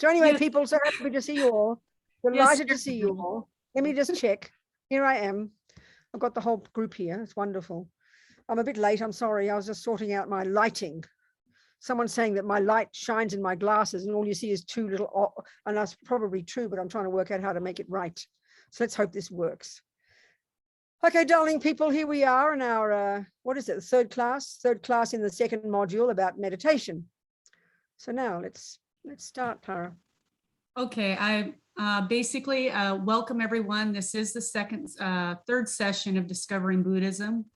So anyway, Yes. people, so happy to see you all. Delighted to see you all. Let me just check. Here I am. I've got the whole group here. It's wonderful. I'm a bit late. I'm sorry. I was just sorting out my lighting. Someone's saying that my light shines in my glasses and all you see is two little, and that's probably true, but I'm trying to work out how to make it right. So let's hope this works. Okay, darling people, here we are in our, what is it, the third class in the second module about meditation. So now let's start, Tara. Okay, I basically welcome everyone. This is the third session of Discovering Buddhism.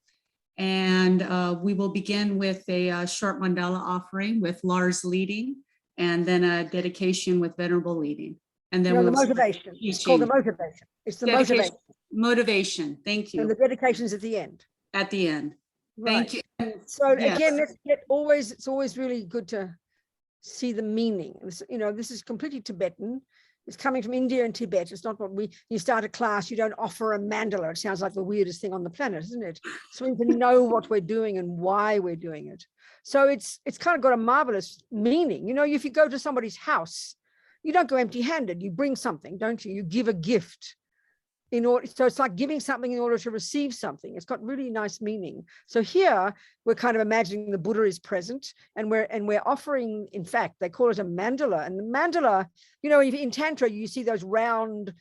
And we will begin with a short mandala offering with Lars leading, and then a dedication with Venerable leading. And then the motivation. It's called the motivation. It's the motivation. Motivation. Thank you. And the dedication's at the end. At the end. Right. Thank you. So again, it's always really good to see the meaning. This is completely Tibetan. It's coming from India and Tibet. It's not what you start a class, you don't offer a mandala. It sounds like the weirdest thing on the planet, isn't it? So we need to know what we're doing and why we're doing it. So it's kind of got a marvelous meaning. If you go to somebody's house, you don't go empty-handed. You bring something, don't you? You give a gift. So it's like giving something in order to receive something. It's got really nice meaning. So here we're kind of imagining the Buddha is present, and we're offering, in fact, they call it a mandala. And the mandala, in Tantra, you see those round,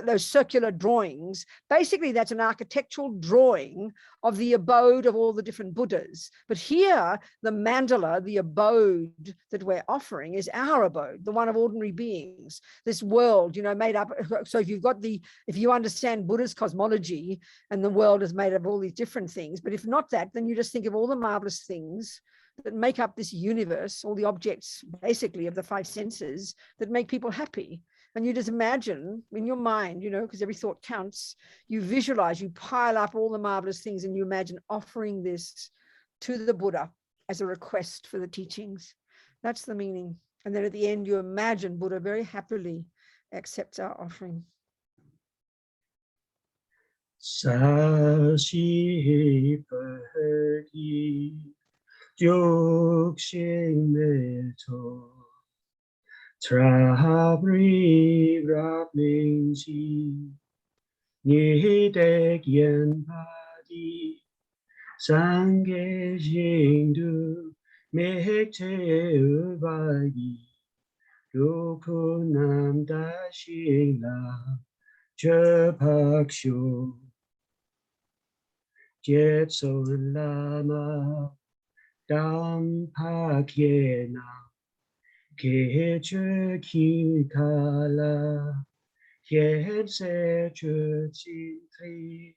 those circular drawings. Basically, that's an architectural drawing of the abode of all the different Buddhas. But here, the mandala, the abode that we're offering, is our abode, the one of ordinary beings. This world, made up. So if you understand Buddha's cosmology, and the world is made of all these different things, but if not that, then you just think of all the marvelous things that make up this universe, all the objects, basically, of the five senses that make people happy. And you just imagine in your mind, because every thought counts, you visualize, you pile up all the marvelous things, and you imagine offering this to the Buddha as a request for the teachings. That's the meaning. And then at the end, you imagine Buddha very happily accepts our offering. Trabri Brahminji Nidek Yen Badi Sange Jingdu Mehte Ubagi Yokunam Dashila Jepakshu Jetson Lama Dam Pakyena Keche Kikala, Yen Se Tri,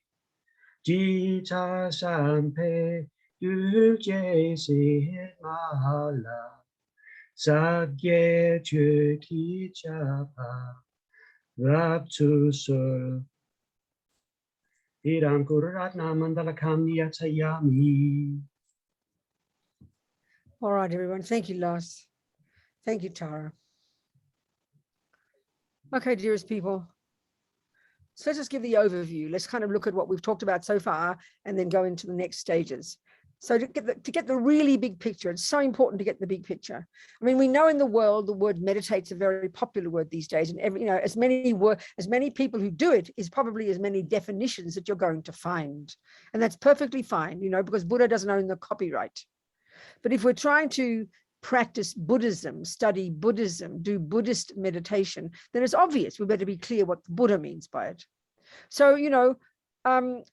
Jita Sampe, Yu Jesi Mahala, Sagye Chuki Chapa, Raptu Sur, Idam Kuratna Mandala Kamya Tayami. All right, everyone. Thank you, Lars. Thank you, Tara. Okay, dearest people. So let's just give the overview. Let's kind of look at what we've talked about so far and then go into the next stages. So to get the really big picture, it's so important to get the big picture. I mean, we know in the world, the word meditate's a very popular word these days, and as many people who do it is probably as many definitions that you're going to find. And that's perfectly fine, because Buddha doesn't own the copyright. But if we're trying to practice Buddhism, study Buddhism, do Buddhist meditation, then it's obvious we better be clear what the Buddha means by it. So,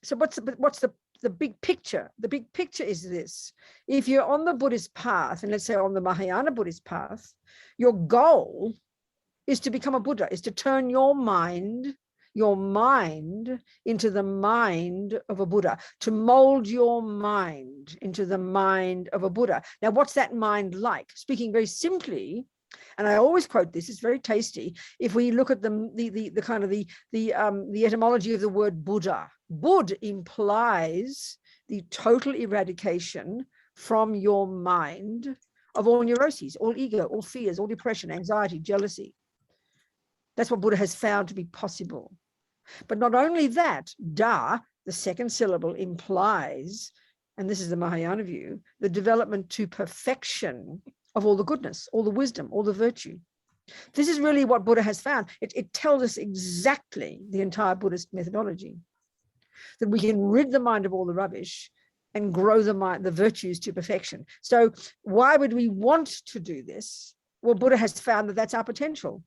so what's the big picture? The big picture is this: if you're on the Buddhist path, and let's say on the Mahayana Buddhist path, your goal is to become a Buddha, is to turn your mind into the mind of a Buddha, to mold your mind into the mind of a Buddha. Now, what's that mind like? Speaking very simply, and I always quote this, it's very tasty. If we look at the etymology of the word Buddha, Bud implies the total eradication from your mind of all neuroses, all ego, all fears, all depression, anxiety, jealousy. That's what Buddha has found to be possible. But not only that, da, the second syllable, implies, and this is the Mahayana view, the development to perfection of all the goodness, all the wisdom, all the virtue. This is really what Buddha has found. It tells us exactly the entire Buddhist methodology, that we can rid the mind of all the rubbish and grow the mind, the virtues to perfection. So why would we want to do this? Well, Buddha has found that that's our potential,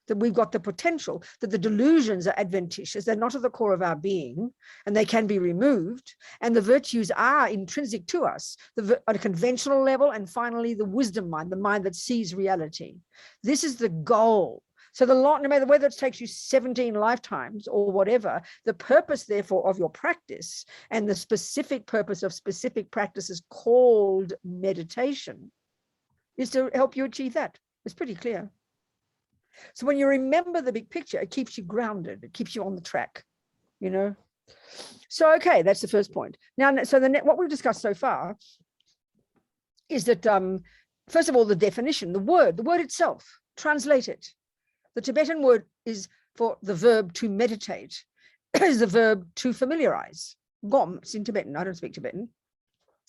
that we've got the potential, that the delusions are adventitious, they're not at the core of our being, and they can be removed, and the virtues are intrinsic to us, on a conventional level, and finally the wisdom mind, the mind that sees reality. This is the goal. So no matter whether it takes you 17 lifetimes or whatever, the purpose, therefore, of your practice and the specific purpose of specific practices called meditation is to help you achieve that. It's pretty clear. So when you remember the big picture, it keeps you grounded. It keeps you on the track, you know. So, okay, that's the first point. Now, so what we've discussed so far is that, first of all, the definition, the word itself, translate it. The Tibetan word is for the verb to meditate, is the verb to familiarize. Gom, it's in Tibetan. I don't speak Tibetan,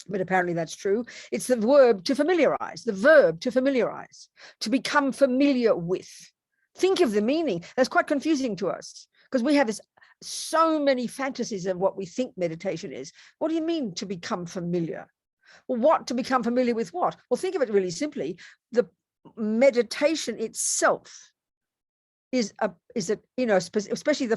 but apparently that's true. It's the verb to familiarize, the verb to familiarize, to become familiar with. Think of the meaning. That's quite confusing to us because we have so many fantasies of what we think meditation is. What do you mean to become familiar? Well, what to become familiar with what? Well, think of it really simply. The meditation itself is especially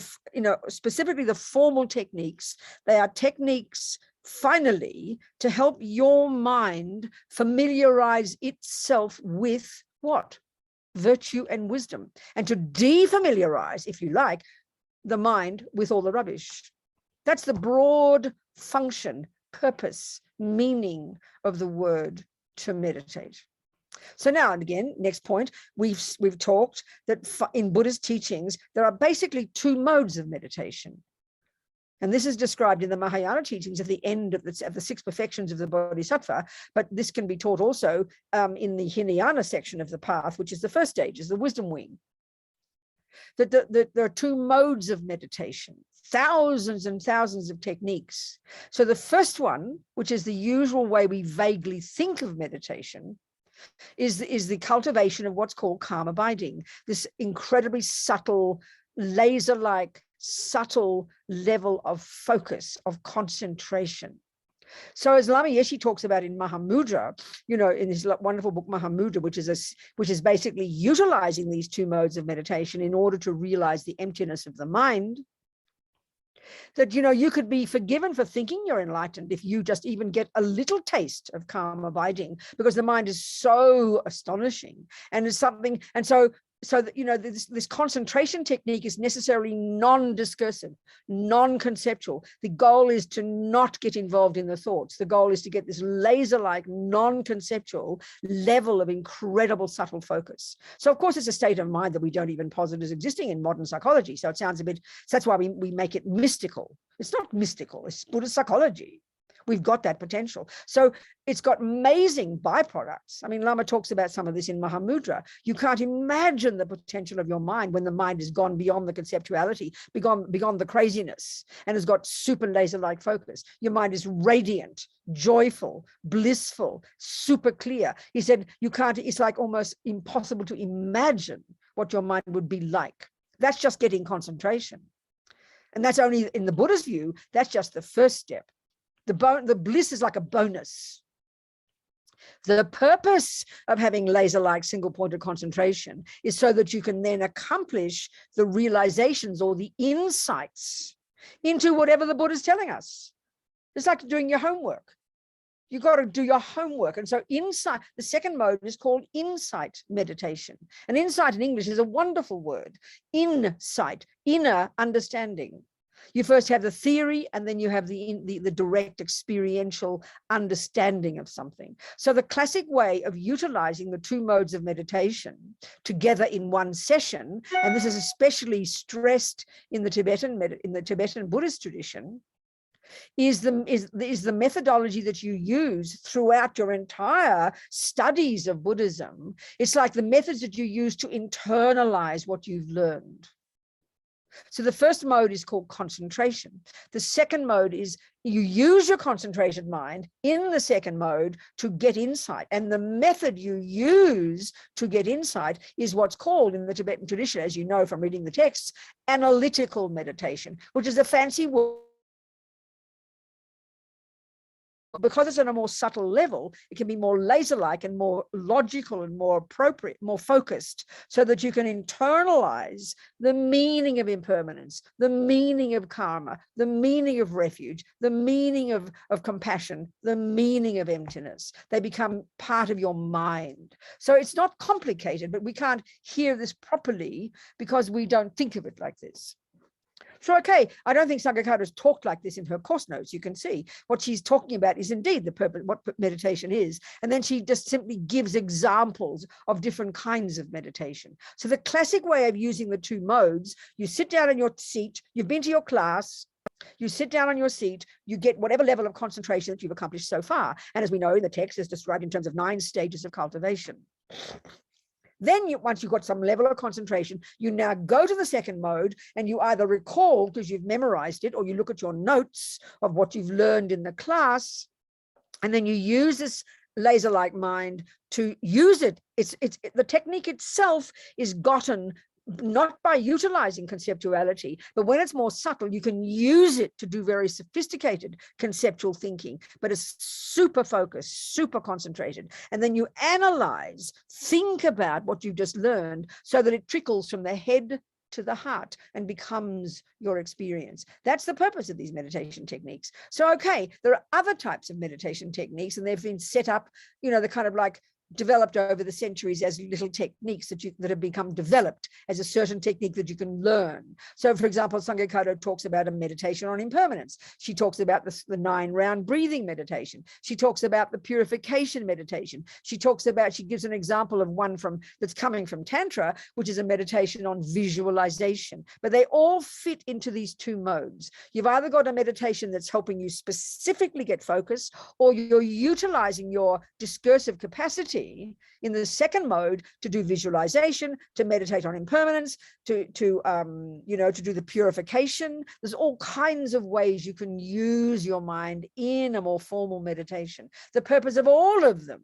specifically the formal techniques. They are techniques finally to help your mind familiarize itself with what? Virtue and wisdom, and to defamiliarize, if you like, the mind with all the rubbish. That's the broad function, purpose, meaning of the word to meditate. So now, and again, next point, we've talked that in Buddhist teachings, there are basically two modes of meditation. And this is described in the Mahayana teachings at the end of the six perfections of the Bodhisattva, but this can be taught also in the Hinayana section of the path, which is the first stage, is the wisdom wing. That there are two modes of meditation, thousands and thousands of techniques. So the first one, which is the usual way we vaguely think of meditation, is the cultivation of what's called calm abiding, this incredibly subtle, laser-like, subtle level of focus, of concentration. So as Lama Yeshe talks about in Mahamudra, in his wonderful book Mahamudra, which is basically utilizing these two modes of meditation in order to realize the emptiness of the mind, that you could be forgiven for thinking you're enlightened if you just even get a little taste of calm abiding, because the mind is so astonishing and it's something. And so that this concentration technique is necessarily non-discursive, non-conceptual. The goal is to not get involved in the thoughts. The goal is to get this laser-like, non-conceptual level of incredible subtle focus. So of course it's a state of mind that we don't even posit as existing in modern psychology. So it sounds a bit, so that's why we make it mystical. It's not mystical, it's Buddhist psychology. We've got that potential. So it's got amazing byproducts. I mean, Lama talks about some of this in Mahamudra. You can't imagine the potential of your mind when the mind has gone beyond the conceptuality, beyond the craziness, and has got super laser-like focus. Your mind is radiant, joyful, blissful, super clear. He said, it's like almost impossible to imagine what your mind would be like. That's just getting concentration. And that's only, in the Buddhist view, that's just the first step. The bliss is like a bonus. The purpose of having laser-like single-pointed concentration is so that you can then accomplish the realizations or the insights into whatever the Buddha is telling us. It's like doing your homework. You got to do your homework. And so insight, the second mode is called insight meditation. And insight in English is a wonderful word. Insight, inner understanding. You first have the theory, and then you have the direct experiential understanding of something. So the classic way of utilizing the two modes of meditation together in one session, and this is especially stressed in the Tibetan Buddhist tradition, is the methodology that you use throughout your entire studies of Buddhism. It's like the methods that you use to internalize what you've learned. So the first mode is called concentration. The second mode is you use your concentrated mind in the second mode to get insight. And the method you use to get insight is what's called in the Tibetan tradition, as you know from reading the texts, analytical meditation, which is a fancy word. Because it's on a more subtle level, it can be more laser-like and more logical and more appropriate, more focused, so that you can internalize the meaning of impermanence, the meaning of karma, the meaning of refuge, the meaning of compassion, the meaning of emptiness. They become part of your mind. So it's not complicated, but we can't hear this properly because we don't think of it like this. So, okay, I don't think Sangha has talked like this in her course notes. You can see what she's talking about is indeed the purpose, what meditation is. And then she just simply gives examples of different kinds of meditation. So the classic way of using the two modes, you sit down in your seat, you've been to your class, you sit down on your seat, you get whatever level of concentration that you've accomplished so far. And as we know in the text, it's described in terms of 9 stages of cultivation. Then once you've got some level of concentration, you now go to the second mode and you either recall because you've memorized it, or you look at your notes of what you've learned in the class, and then you use this laser-like mind to use it. The technique itself is gotten not by utilizing conceptuality, but when it's more subtle, you can use it to do very sophisticated conceptual thinking, but it's super focused, super concentrated. And then you analyze, think about what you've just learned so that it trickles from the head to the heart and becomes your experience. That's the purpose of these meditation techniques. So, okay, there are other types of meditation techniques, and they've been set up, they're kind of like developed over the centuries as little techniques that have become developed as a certain technique that you can learn. So, for example, Sangha Kato talks about a meditation on impermanence. She talks about the 9-round breathing meditation. She talks about the purification meditation. She gives an example of one that's coming from Tantra, which is a meditation on visualization. But they all fit into these two modes. You've either got a meditation that's helping you specifically get focused, or you're utilizing your discursive capacity in the second mode to do visualization, to meditate on impermanence, to do the purification. There's all kinds of ways you can use your mind in a more formal meditation. The purpose of all of them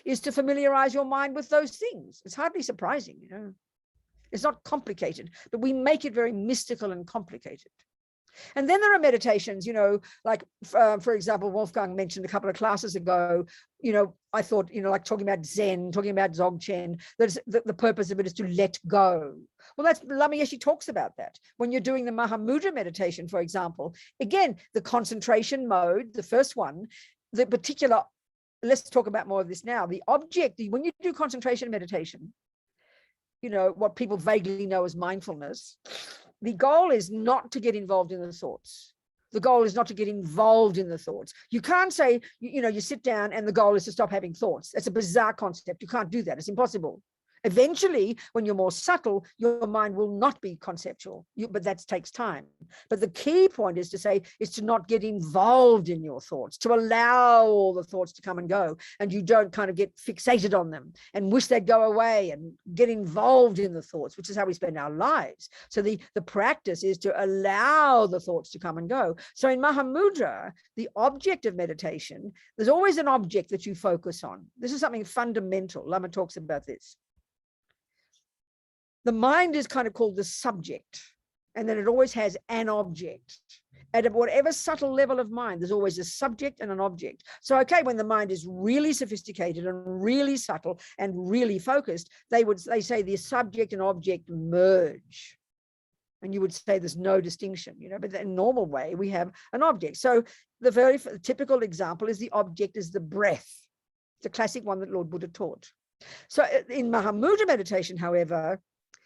is to familiarize your mind with those things. It's hardly surprising, It's not complicated, but we make it very mystical and complicated. And then there are meditations, like, for example, Wolfgang mentioned a couple of classes ago, I thought, like talking about Zen, talking about Dzogchen, the purpose of it is to let go. Well, Lama Yeshe talks about that. When you're doing the Mahamudra meditation, for example, again, the concentration mode, the first one, the particular, let's talk about more of this now. The object, when you do concentration meditation, what people vaguely know as mindfulness, the goal is not to get involved in the thoughts. The goal is not to get involved in the thoughts. You can't say, you sit down and the goal is to stop having thoughts. That's a bizarre concept. You can't do that. It's impossible. Eventually, when you're more subtle, your mind will not be conceptual, but that takes time. But the key point is to not get involved in your thoughts, to allow all the thoughts to come and go, and you don't kind of get fixated on them and wish they'd go away and get involved in the thoughts, which is how we spend our lives. So the practice is to allow the thoughts to come and go. So in Mahamudra, the object of meditation, there's always an object that you focus on. This is something fundamental. Lama talks about this. The mind is kind of called the subject, and then it always has an object. At whatever subtle level of mind, there's always a subject and an object. So, okay, when the mind is really sophisticated and really subtle and really focused, they say the subject and object merge. And you would say there's no distinction, but in a normal way, we have an object. So the very typical example is the object is the breath. It's a classic one that Lord Buddha taught. So in Mahamudra meditation, however,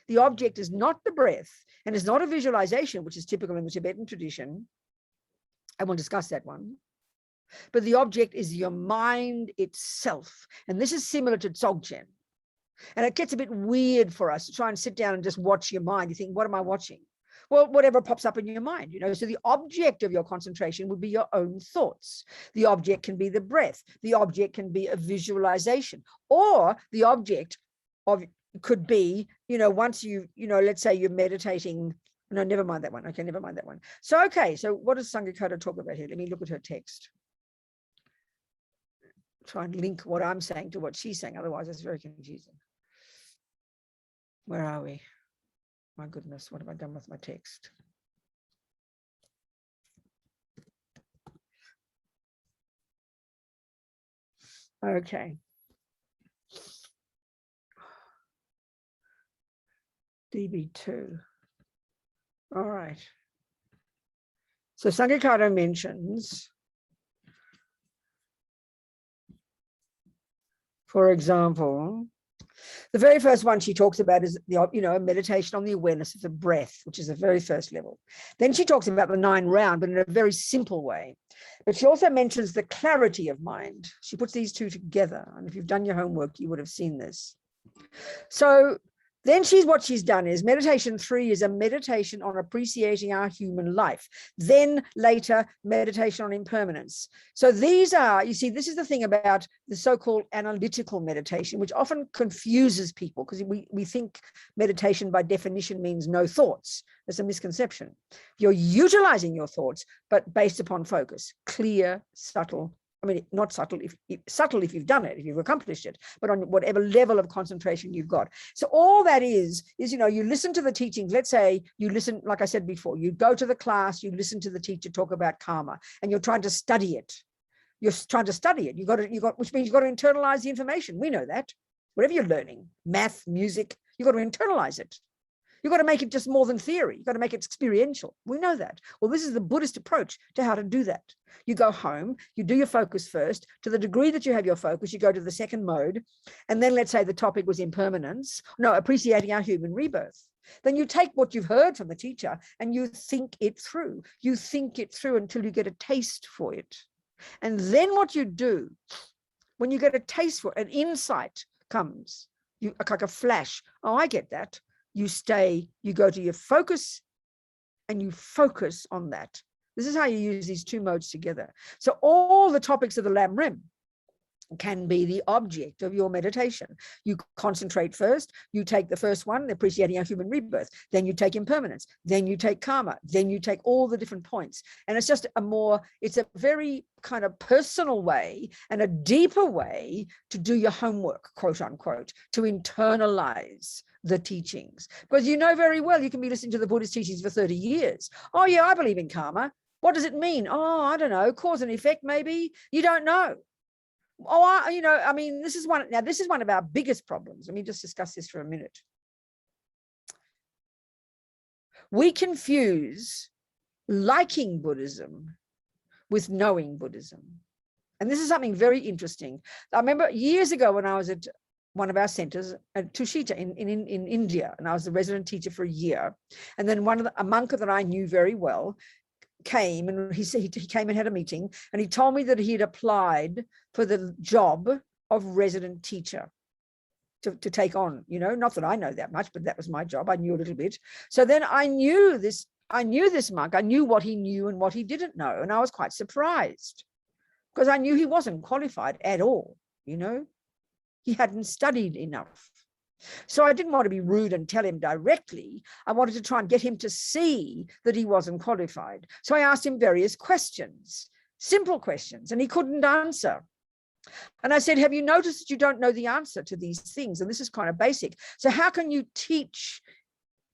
the object is not the breath and is not a visualization, which is typical in the Tibetan tradition. I will discuss that one. But the object is your mind itself. And this is similar to Dzogchen. And it gets a bit weird for us to try and sit down and just watch your mind. You think, what am I watching? Well, whatever pops up in your mind, So the object of your concentration would be your own thoughts. The object can be the breath. The object can be a visualization. Or the object could be, once let's say you're meditating No, never mind that one. Okay, never mind that one. So, okay, so what does Sanghakota talk about here? Let me look at her text. Try and link what I'm saying to what she's saying. Otherwise, it's very confusing. Where are we? My goodness, what have I done with my text? Okay. DB2. All right. So Sanghakota mentions, for example, the very first one she talks about is meditation on the awareness of the breath, which is the very first level. Then she talks about the 9 round, but in a very simple way. But she also mentions the clarity of mind. She puts these two together. And if you've done your homework, you would have seen this. So then what she's done is meditation 3 is a meditation on appreciating our human life. Then later, meditation on impermanence. So these are, you see, this is the thing about the so-called analytical meditation, which often confuses people because we think meditation by definition means no thoughts. That's a misconception. You're utilizing your thoughts, but based upon focus, clear, subtle. I mean, not subtle, subtle if you've done it, if you've accomplished it, but on whatever level of concentration you've got. So all that is, you listen to the teachings. Let's say you listen, like I said before, you go to the class, you listen to the teacher talk about karma, and you're trying to study it. You're trying to study it. Which means you've got to internalize the information. We know that. Whatever you're learning, math, music, you've got to internalize it. You've got to make it just more than theory. You've got to make it experiential. We know that. Well, this is the Buddhist approach to how to do that. You go home, you do your focus first. To the degree that you have your focus, you go to the second mode. And then let's say the topic was impermanence. No, appreciating our human rebirth. Then you take what you've heard from the teacher and you think it through. You think it through until you get a taste for it. And then what you do, when you get a taste for it, an insight comes, like a flash. Oh, I get that. You stay, you go to your focus and you focus on that. This is how you use these two modes together. So all the topics of the Lam Rim can be the object of your meditation. You concentrate first, you take the first one, appreciating our human rebirth, then you take impermanence, then you take karma, then you take all the different points. And it's just it's a very kind of personal way and a deeper way to do your homework, quote unquote, to internalize the teachings. Because you know very well, you can be listening to the Buddhist teachings for 30 years. Oh yeah, I believe in karma. What does it mean? Oh, I don't know, cause and effect maybe. You don't know. Oh, this is one of our biggest problems. Let me just discuss this for a minute. We confuse liking Buddhism with knowing Buddhism. And this is something very interesting. I remember years ago when I was at one of our centers at Tushita in India, and I was the resident teacher for a year. And then a monk that I knew very well came, and he came and had a meeting, and he told me that he had applied for the job of resident teacher to take on, not that I know that much, but that was my job. I knew a little bit. So then I knew this monk. I knew what he knew and what he didn't know. And I was quite surprised because I knew he wasn't qualified at all. He hadn't studied enough. So I didn't want to be rude and tell him directly. I wanted to try and get him to see that he wasn't qualified. So I asked him various questions, simple questions, and he couldn't answer. And I said, have you noticed that you don't know the answer to these things? And this is kind of basic. So how can you teach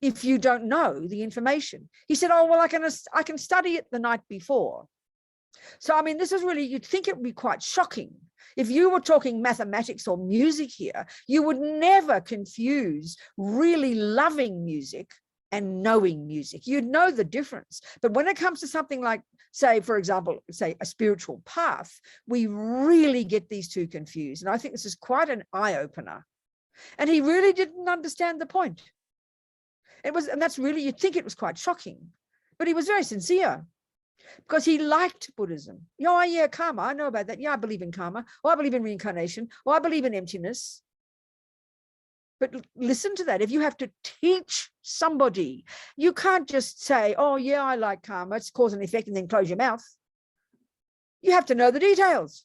if you don't know the information? He said, oh, well, I can study it the night before. So, this is really, you'd think it would be quite shocking. If you were talking mathematics or music here, you would never confuse really loving music and knowing music. You'd know the difference. But when it comes to something like, say, for example, a spiritual path, we really get these two confused. And I think this is quite an eye-opener. And he really didn't understand the point. And that's really, you'd think it was quite shocking. But he was very sincere. Because he liked Buddhism. Oh, yeah, karma, I know about that. Yeah, I believe in karma. Oh, I believe in reincarnation. Oh, I believe in emptiness. But listen to that. If you have to teach somebody, you can't just say, oh, yeah, I like karma. It's cause and effect, and then close your mouth. You have to know the details.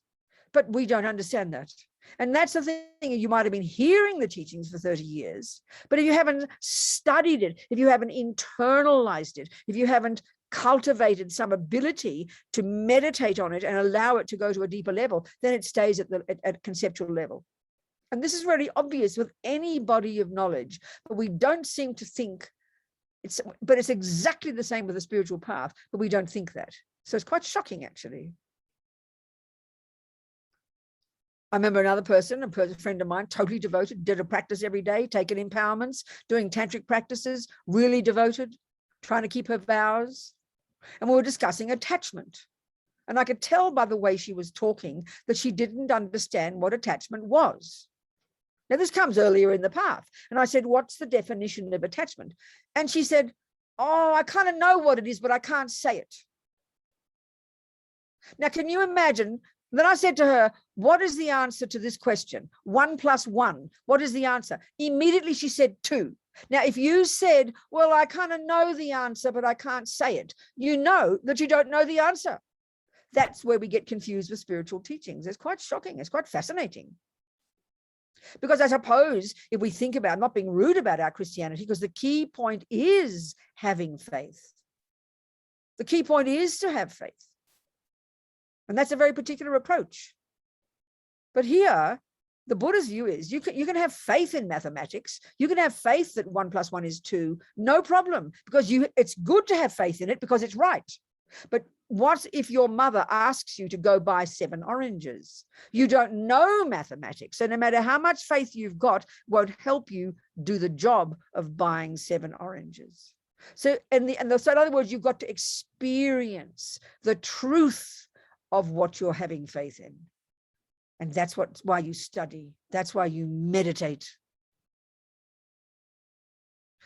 But we don't understand that. And that's the thing, you might have been hearing the teachings for 30 years, but if you haven't studied it, if you haven't internalized it, if you haven't cultivated some ability to meditate on it and allow it to go to a deeper level, then it stays at conceptual level. And this is really obvious with any body of knowledge, but we don't seem to think but it's exactly the same with the spiritual path, but we don't think that. So it's quite shocking, actually. I remember another person, a friend of mine, totally devoted, did a practice every day, taking empowerments, doing tantric practices, really devoted, trying to keep her vows. And we were discussing attachment. And I could tell by the way she was talking that she didn't understand what attachment was. Now, this comes earlier in the path. And I said, what's the definition of attachment? And she said, oh, I kind of know what it is, but I can't say it. Now, can you imagine? Then I said to her, what is the answer to this question? 1 + 1. What is the answer? Immediately she said 2. Now, if you said, well, I kind of know the answer, but I can't say it, you know that you don't know the answer. That's where we get confused with spiritual teachings. It's quite shocking. It's quite fascinating. Because I suppose if we think about, not being rude about our Christianity, because the key point is having faith. The key point is to have faith. And that's a very particular approach. But here, the Buddha's view is you can have faith in mathematics. You can have faith that 1 + 1 is 2, no problem, because it's good to have faith in it because it's right. But what if your mother asks you to go buy 7 oranges? You don't know mathematics. So no matter how much faith you've got, won't help you do the job of buying 7 oranges. So, so in other words, you've got to experience the truth of what you're having faith in. And that's why you study. That's why you meditate.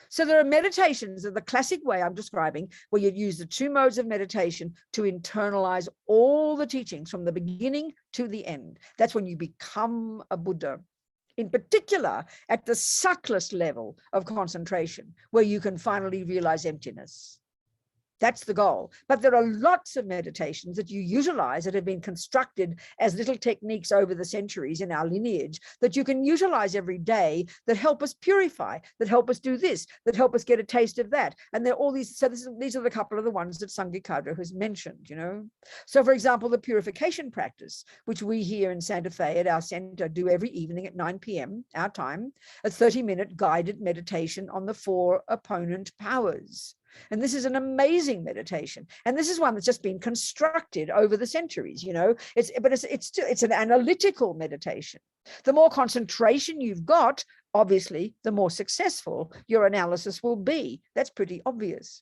So there are meditations in the classic way I'm describing, where you use the 2 modes of meditation to internalize all the teachings from the beginning to the end. That's when you become a Buddha. In particular, at the subtlest level of concentration, where you can finally realize emptiness. That's the goal. But there are lots of meditations that you utilize that have been constructed as little techniques over the centuries in our lineage that you can utilize every day that help us purify, that help us do this, that help us get a taste of that. And they're all these, so these are the couple of the ones that Sanghya has mentioned, you know. So for example, the purification practice, which we here in Santa Fe at our center do every evening at 9 p.m. our time, a 30-minute guided meditation on the 4 opponent powers. And this is an amazing meditation. And this is one that's just been constructed over the centuries, you know. It's an analytical meditation. The more concentration you've got, obviously, the more successful your analysis will be. That's pretty obvious.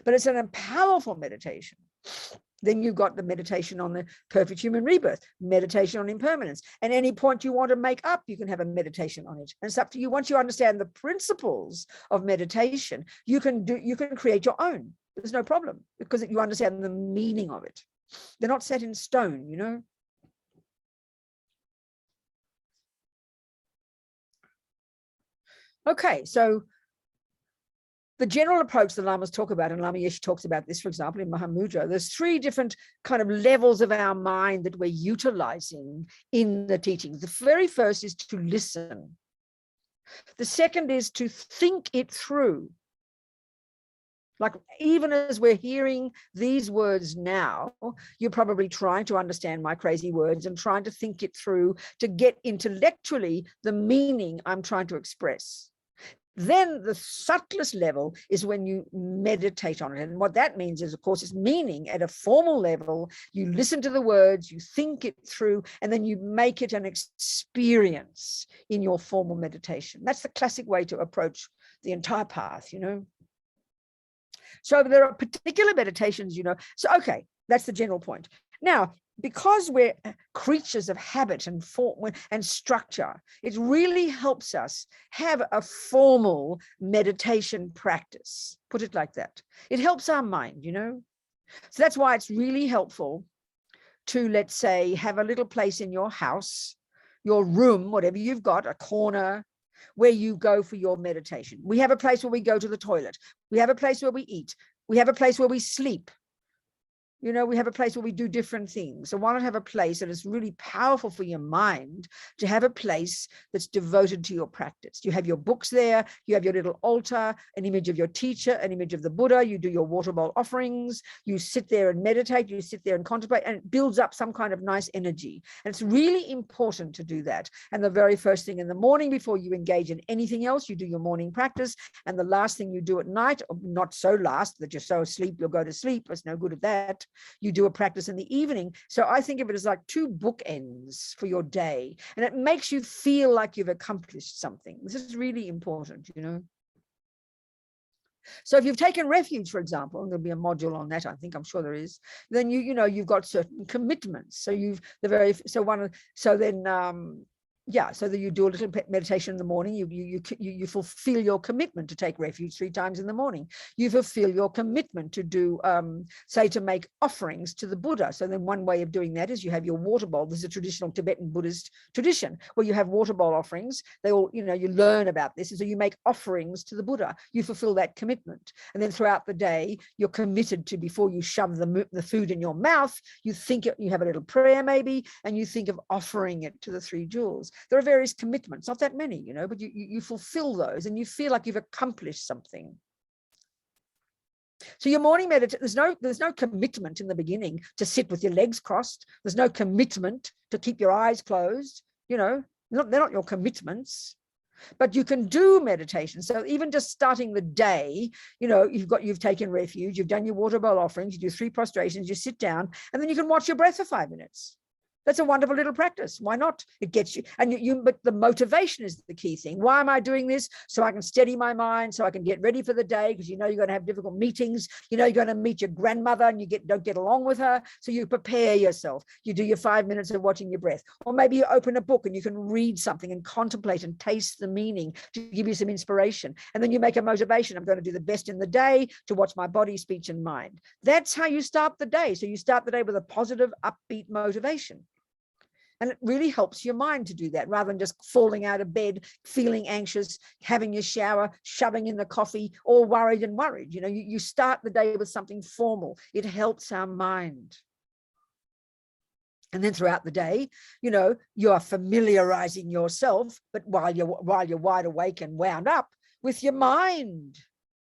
But it's a powerful meditation. Then you've got the meditation on the perfect human rebirth, meditation on impermanence. And any point you want to make up, you can have a meditation on it. And it's up to you. Once you understand the principles of meditation, you can create your own. There's no problem, because you understand the meaning of it. They're not set in stone, you know. Okay, so the general approach the Lamas talk about, and Lama Yeshe talks about this, for example, in Mahamudra, there's 3 different kind of levels of our mind that we're utilizing in the teachings. The very first is to listen. The second is to think it through. Like, even as we're hearing these words now, you're probably trying to understand my crazy words and trying to think it through to get intellectually the meaning I'm trying to express. Then the subtlest level is when you meditate on it. And what that means is, of course, it's meaning at a formal level. You listen to the words, you think it through, and then you make it an experience in your formal meditation. That's the classic way to approach the entire path, you know. So there are particular meditations, you know. So, okay, that's the general point. Now, because we're creatures of habit and form and structure, it really helps us have a formal meditation practice. Put it like that. It helps our mind, you know. So that's why it's really helpful to, let's say, have a little place in your house, your room, whatever you've got, a corner where you go for your meditation. We have a place where we go to the toilet. We have a place where we eat. We have a place where we sleep. You know, we have a place where we do different things. So why not have a place that is really powerful for your mind, to have a place that's devoted to your practice? You have your books there, you have your little altar, an image of your teacher, an image of the Buddha, you do your water bowl offerings, you sit there and meditate, you sit there and contemplate, and it builds up some kind of nice energy. And it's really important to do that. And the very first thing in the morning before you engage in anything else, you do your morning practice. And the last thing you do at night, or not so last that you're so asleep, you'll go to sleep. It's no good at that. You do a practice in the evening. So I think of it as like two bookends for your day, and it makes you feel like you've accomplished something. This is really important, you know. So if you've taken refuge, for example, and there'll be a module on that, I think, I'm sure there is, then you know, you've got certain commitments. So so that you do a little meditation in the morning, you fulfill your commitment to take refuge 3 times in the morning. You fulfill your commitment to do, say, to make offerings to the Buddha. So then one way of doing that is you have your water bowl. This is a traditional Tibetan Buddhist tradition where you have water bowl offerings. They all, you know, you learn about this. And so you make offerings to the Buddha. You fulfill that commitment. And then throughout the day, you're committed to, before you shove the food in your mouth, you think, you have a little prayer maybe, and you think of offering it to the 3 jewels. There are various commitments, not that many, you know, but you fulfill those and you feel like you've accomplished something. So your morning meditation, there's no commitment in the beginning to sit with your legs crossed. There's no commitment to keep your eyes closed, you know, they're not your commitments. But you can do meditation. So even just starting the day, you know, you've taken refuge, you've done your water bowl offerings, you do 3 prostrations, you sit down, and then you can watch your breath for 5 minutes. That's a wonderful little practice. Why not? It gets you, and but the motivation is the key thing. Why am I doing this? So I can steady my mind, so I can get ready for the day, because you know you're going to have difficult meetings. You know you're going to meet your grandmother and you don't get along with her. So you prepare yourself. You do your 5 minutes of watching your breath. Or maybe you open a book and you can read something and contemplate and taste the meaning to give you some inspiration. And then you make a motivation. I'm going to do the best in the day to watch my body, speech, and mind. That's how you start the day. So you start the day with a positive, upbeat motivation. And it really helps your mind to do that, rather than just falling out of bed, feeling anxious, having your shower, shoving in the coffee, all worried. You know, you start the day with something formal. It helps our mind. And then throughout the day, you know, you are familiarizing yourself, but while you're wide awake and wound up, with your mind.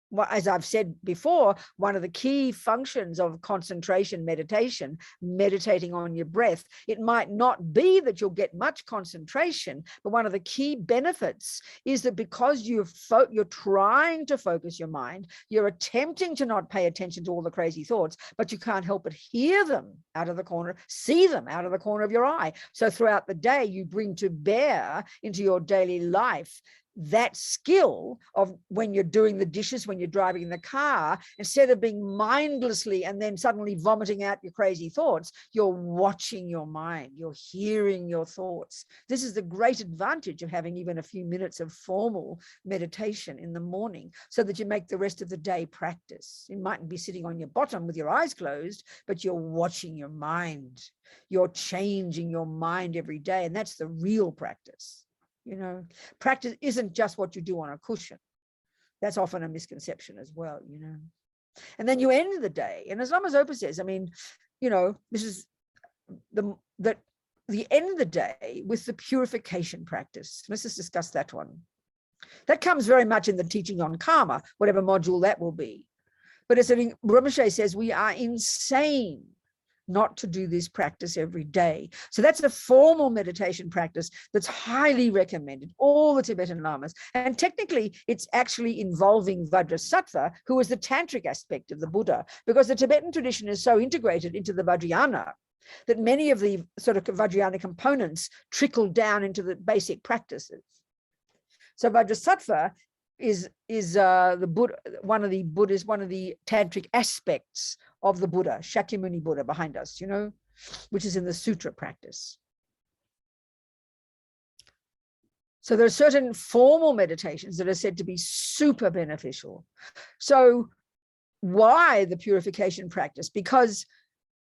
Well, as I've said before, one of the key functions of concentration meditation, meditating on your breath, it might not be that you'll get much concentration, but one of the key benefits is that because you're trying to focus your mind, you're attempting to not pay attention to all the crazy thoughts, but you can't help but hear them out of the corner, see them out of the corner of your eye. So throughout the day, you bring to bear into your daily life that skill of, when you're doing the dishes, when you're driving in the car, instead of being mindlessly and then suddenly vomiting out your crazy thoughts, you're watching your mind, you're hearing your thoughts. This is the great advantage of having even a few minutes of formal meditation in the morning, so that you make the rest of the day practice. You mightn't be sitting on your bottom with your eyes closed, but you're watching your mind. You're changing your mind every day, and that's the real practice. You know, practice isn't just what you do on a cushion. That's often a misconception as well, you know. And then you end the day. And as Lama Zopa says, I mean, you know, this is the end of the day with the purification practice. Let's just discuss that one. That comes very much in the teaching on karma, whatever module that will be. But as Rinpoche says, we are insane not to do this practice every day. So that's a formal meditation practice that's highly recommended, all the Tibetan lamas. And technically, it's actually involving Vajrasattva, who is the tantric aspect of the Buddha, because the Tibetan tradition is so integrated into the Vajrayana that many of the sort of Vajrayana components trickle down into the basic practices. So Vajrasattva is the Buddha, one of the tantric aspects of the Buddha, Shakyamuni Buddha behind us, you know, which is in the sutra practice. So there are certain formal meditations that are said to be super beneficial. So why the purification practice? Because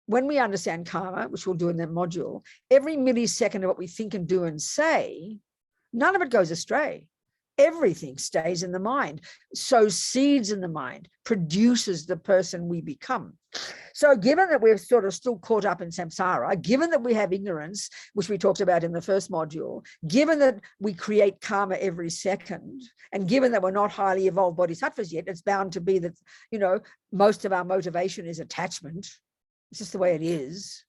when we understand karma, which we'll do in that module, every millisecond of what we think and do and say, none of it goes astray. Everything stays in the mind, sows seeds in the mind, produces the person we become. So given that we're sort of still caught up in samsara, given that we have ignorance, which we talked about in the first module, given that we create karma every second, and given that we're not highly evolved bodhisattvas yet, it's bound to be that, you know, most of our motivation is attachment. It's just the way it is.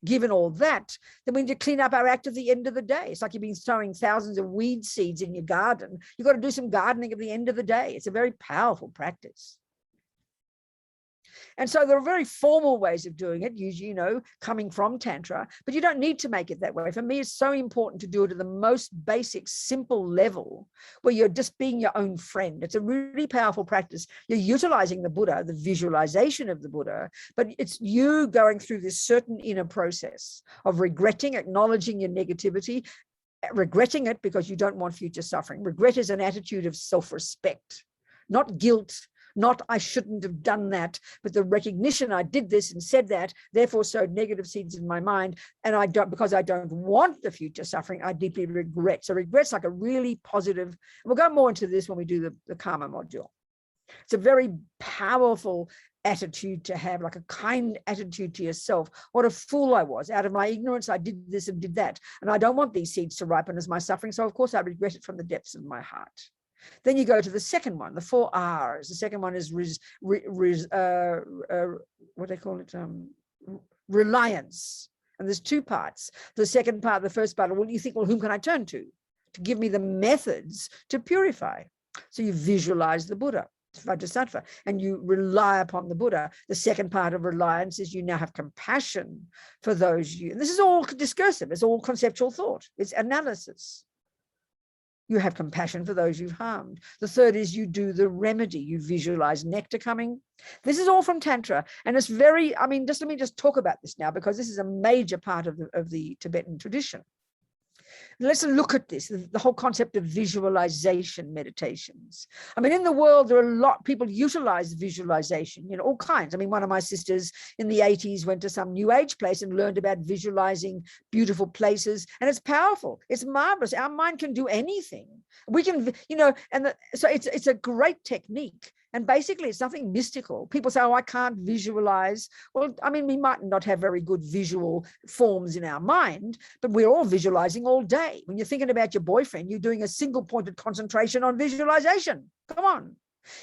Given all that, then we need to clean up our act at the end of the day. It's like you've been sowing thousands of weed seeds in your garden. You've got to do some gardening at the end of the day. It's a very powerful practice. And so there are very formal ways of doing it, usually, you know, coming from Tantra, but you don't need to make it that way. For me, it's so important to do it at the most basic, simple level where you're just being your own friend. It's a really powerful practice. You're utilizing the Buddha, the visualization of the Buddha, but it's you going through this certain inner process of regretting, acknowledging your negativity, regretting it because you don't want future suffering. Regret is an attitude of self-respect, not guilt, not I shouldn't have done that, but the recognition I did this and said that, therefore sowed negative seeds in my mind. And I don't, because I don't want the future suffering, I deeply regret. So regret's like a really positive, we'll go more into this when we do the karma module. It's a very powerful attitude to have, like a kind attitude to yourself. What a fool I was. Out of my ignorance, I did this and did that. And I don't want these seeds to ripen as my suffering. So of course I regret it from the depths of my heart. Then you go to the second one, the 4 R's. The second one is what do they call it? Reliance. And there's 2 parts. The second part, the first part, well, you think, well, whom can I turn to give me the methods to purify? So you visualize the Buddha, Vajrasattva, and you rely upon the Buddha. The second part of reliance is you now have compassion for those you, and this is all discursive, it's all conceptual thought, it's analysis. You have compassion for those you've harmed. The third is you do the remedy. You visualize nectar coming. This is all from Tantra. And it's very, I mean, let me just talk about this now, because this is a major part of the Tibetan tradition. Let's look at this, the whole concept of visualization meditations. I mean, in the world, there are a lot of people utilize visualization, you know, all kinds. I mean, one of my sisters in the 80s went to some new age place and learned about visualizing beautiful places. And it's powerful. It's marvelous. Our mind can do anything. We can, you know, and so it's a great technique. And basically, it's nothing mystical. People say, oh, I can't visualize. Well, I mean, we might not have very good visual forms in our mind, but we're all visualizing all day. When you're thinking about your boyfriend, you're doing a single-pointed concentration on visualization. Come on.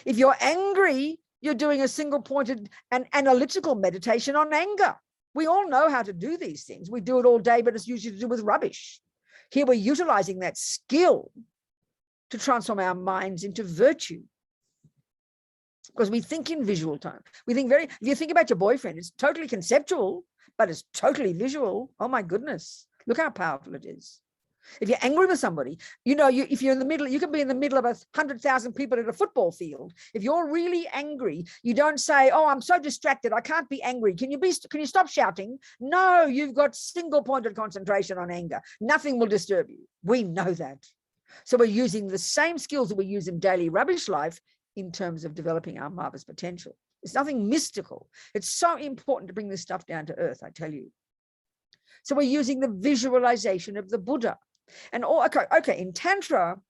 If you're angry, you're doing a single-pointed and analytical meditation on anger. We all know how to do these things. We do it all day, but it's usually to do with rubbish. Here we're utilizing that skill to transform our minds into virtue. Because we think in visual time. We think if you think about your boyfriend, it's totally conceptual, but it's totally visual. Oh my goodness. Look how powerful it is. If you're angry with somebody, you know, if you're in the middle, you can be in the middle of 100,000 people at a football field. If you're really angry, you don't say, oh, I'm so distracted, I can't be angry. Can you stop shouting? No, you've got single-pointed concentration on anger. Nothing will disturb you. We know that. So we're using the same skills that we use in daily rubbish life in terms of developing our marvelous potential. It's nothing mystical. It's so important to bring this stuff down to earth, I tell you. So we're using the visualization of the Buddha. And okay, in Tantra,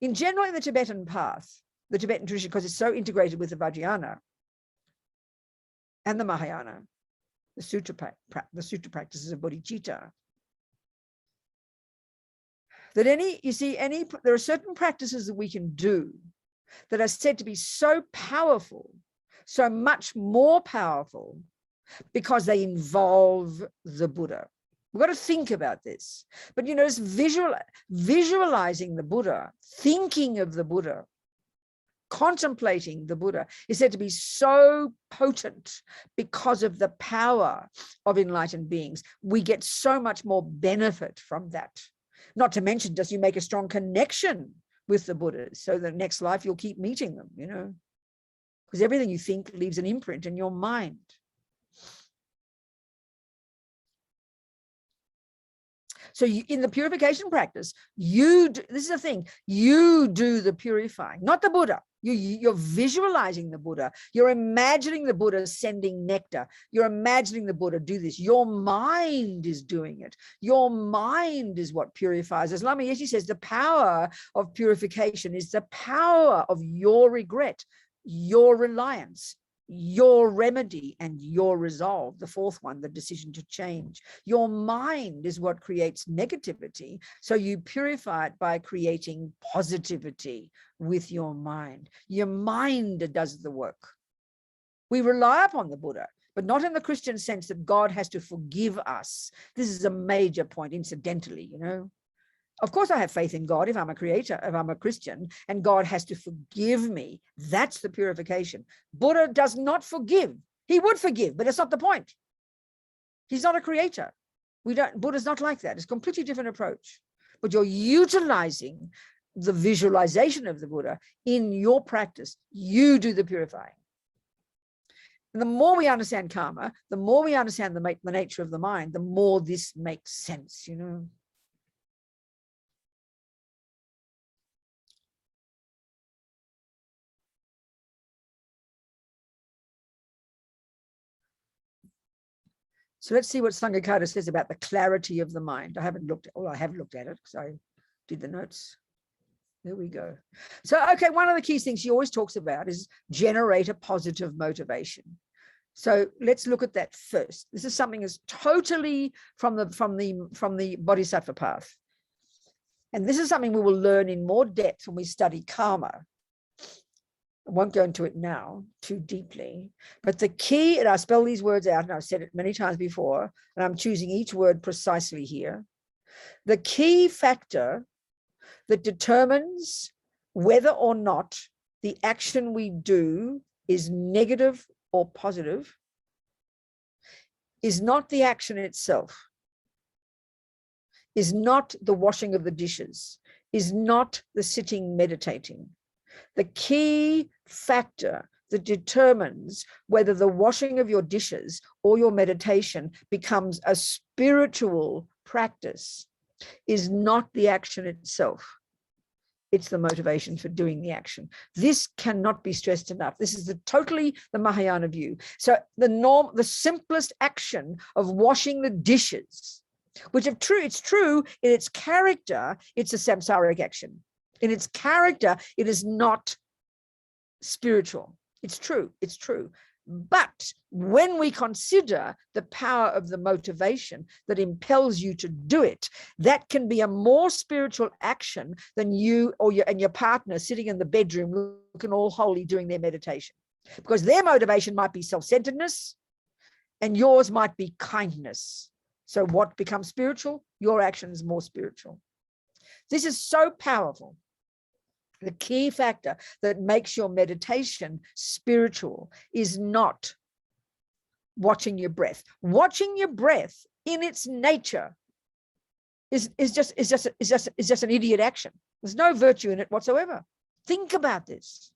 in general, in the Tibetan path, the Tibetan tradition, because it's so integrated with the Vajrayana and the Mahayana, the sutra practices of Bodhichitta, that there are certain practices that we can do that are said to be so powerful, so much more powerful, because they involve the Buddha. We've got to think about this. But, you know, it's visualizing the Buddha, thinking of the Buddha, contemplating the Buddha is said to be so potent because of the power of enlightened beings. We get so much more benefit from that. Not to mention, does you make a strong connection with the Buddhas, so the next life you'll keep meeting them, you know, because everything you think leaves an imprint in your mind. So in the purification practice, this is the thing, you do the purifying, not the Buddha. You're visualizing the Buddha. You're imagining the Buddha sending nectar. You're imagining the Buddha do this. Your mind is doing it. Your mind is what purifies. As Lama Yeshe says, the power of purification is the power of your regret, your reliance, your remedy, and your resolve. The fourth one, the decision to change. Your mind is what creates negativity. So you purify it by creating positivity with your mind. Your mind does the work. We rely upon the Buddha, but not in the Christian sense that God has to forgive us. This is a major point, incidentally, you know. Of course, I have faith in God if I'm a creator, if I'm a Christian, and God has to forgive me. That's the purification. Buddha does not forgive. He would forgive, but that's not the point. He's not a creator. Buddha's not like that. It's a completely different approach. But you're utilizing the visualization of the Buddha in your practice. You do the purifying. And the more we understand karma, the more we understand the nature of the mind, the more this makes sense, you know. So let's see what Sanghakata says about the clarity of the mind. I have looked at it because I did the notes. There we go. So, okay, one of the key things she always talks about is generate a positive motivation. So let's look at that first. This is something that's totally from the Bodhisattva path. And this is something we will learn in more depth when we study karma. I won't go into it now too deeply, but the key, and I spell these words out, and I've said it many times before, and I'm choosing each word precisely here. The key factor that determines whether or not the action we do is negative or positive is not the action itself, is not the washing of the dishes, is not the sitting meditating. The key factor that determines whether the washing of your dishes or your meditation becomes a spiritual practice is not the action itself. It's the motivation for doing the action. This cannot be stressed enough. This is totally the Mahayana view. So the simplest action of washing the dishes, which it's true in its character, it's a samsaric action. In its character, it is not spiritual. It's true. But when we consider the power of the motivation that impels you to do it, that can be a more spiritual action than you or your partner sitting in the bedroom looking all holy doing their meditation. Because their motivation might be self-centeredness and yours might be kindness. So what becomes spiritual? Your action is more spiritual. This is so powerful. The key factor that makes your meditation spiritual is not watching your breath. Watching your breath in its nature is just an idiot action. There's no virtue in it whatsoever. Think about this.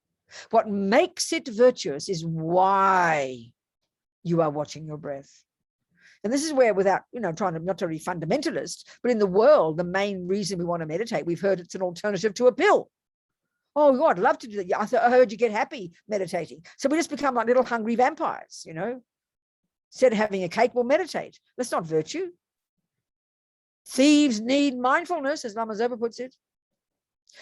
What makes it virtuous is why you are watching your breath. And this is where, without, trying to not to be fundamentalist, but in the world, the main reason we want to meditate, we've heard it's an alternative to a pill. Oh, God, I'd love to do that. I heard you get happy meditating. So we just become like little hungry vampires, Instead of having a cake, we'll meditate. That's not virtue. Thieves need mindfulness, as Lama Zopa puts it.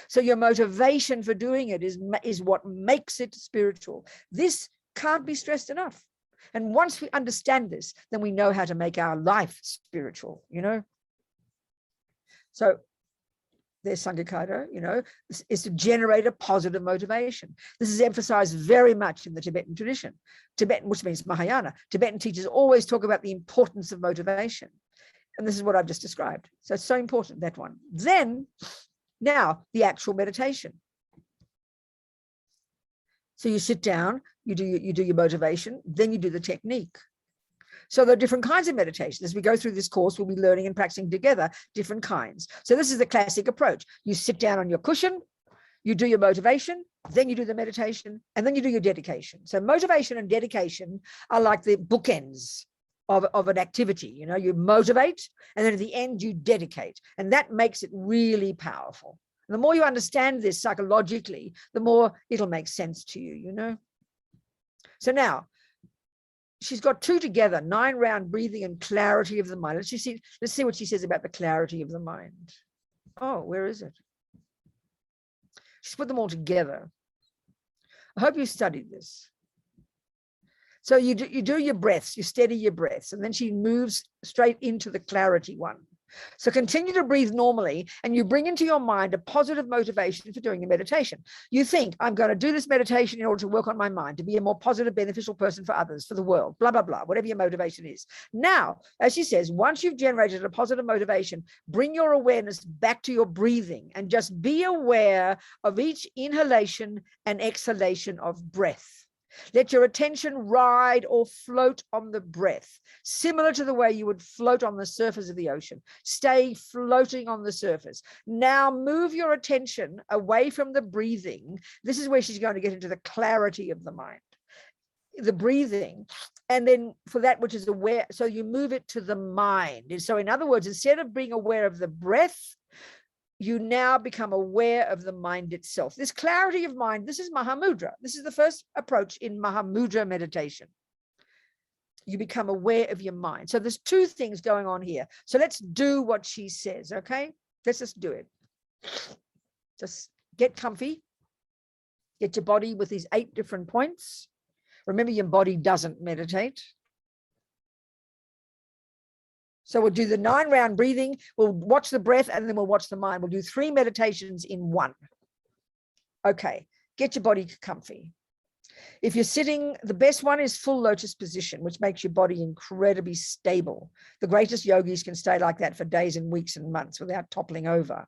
So your motivation for doing it is what makes it spiritual. This can't be stressed enough. And once we understand this, then we know how to make our life spiritual, So there's Sanghakata, is to generate a positive motivation. This is emphasized very much in the Tibetan tradition. Tibetan, which means Mahayana. Tibetan teachers always talk about the importance of motivation. And this is what I've just described. So it's so important, that one. Then, now, the actual meditation. So you sit down, you do your motivation, then you do the technique. So there are different kinds of meditation. As we go through this course, we'll be learning and practicing together different kinds. So this is the classic approach. You sit down on your cushion, you do your motivation, then you do the meditation, and then you do your dedication. So motivation and dedication are like the bookends. of an activity. You know, you motivate, and then at the end you dedicate, and that makes it really powerful. And the more you understand this psychologically, the more it'll make sense to you, you know. So now she's got two together, 9-round breathing and clarity of the mind. Let's see what she says about the clarity of the mind. Oh, where is it? She's put them all together. I hope you studied this. So you do your breaths, you steady your breaths, and then she moves straight into the clarity one. So continue to breathe normally, and you bring into your mind a positive motivation for doing your meditation. You think, I'm going to do this meditation in order to work on my mind, to be a more positive, beneficial person for others, for the world, blah, blah, blah, whatever your motivation is. Now, as she says, once you've generated a positive motivation, bring your awareness back to your breathing and just be aware of each inhalation and exhalation of breath. Let your attention ride or float on the breath, similar to the way you would float on the surface of the ocean. Stay floating on the surface. Now move your attention away from the breathing. This is where she's going to get into the clarity of the mind, the breathing. And then for that which is aware, so you move it to the mind. And so in other words, instead of being aware of the breath, you now become aware of the mind itself. This clarity of mind, this is Mahamudra. This is the first approach in Mahamudra meditation. You become aware of your mind. So there's two things going on here. So let's do what she says, okay? Let's just do it. Just get comfy. Get your body with these 8 different points. Remember, your body doesn't meditate. So we'll do the 9-round breathing, we'll watch the breath, and then we'll watch the mind. We'll do 3 meditations in one. Okay, get your body comfy. If you're sitting, the best one is full lotus position, which makes your body incredibly stable. The greatest yogis can stay like that for days and weeks and months without toppling over.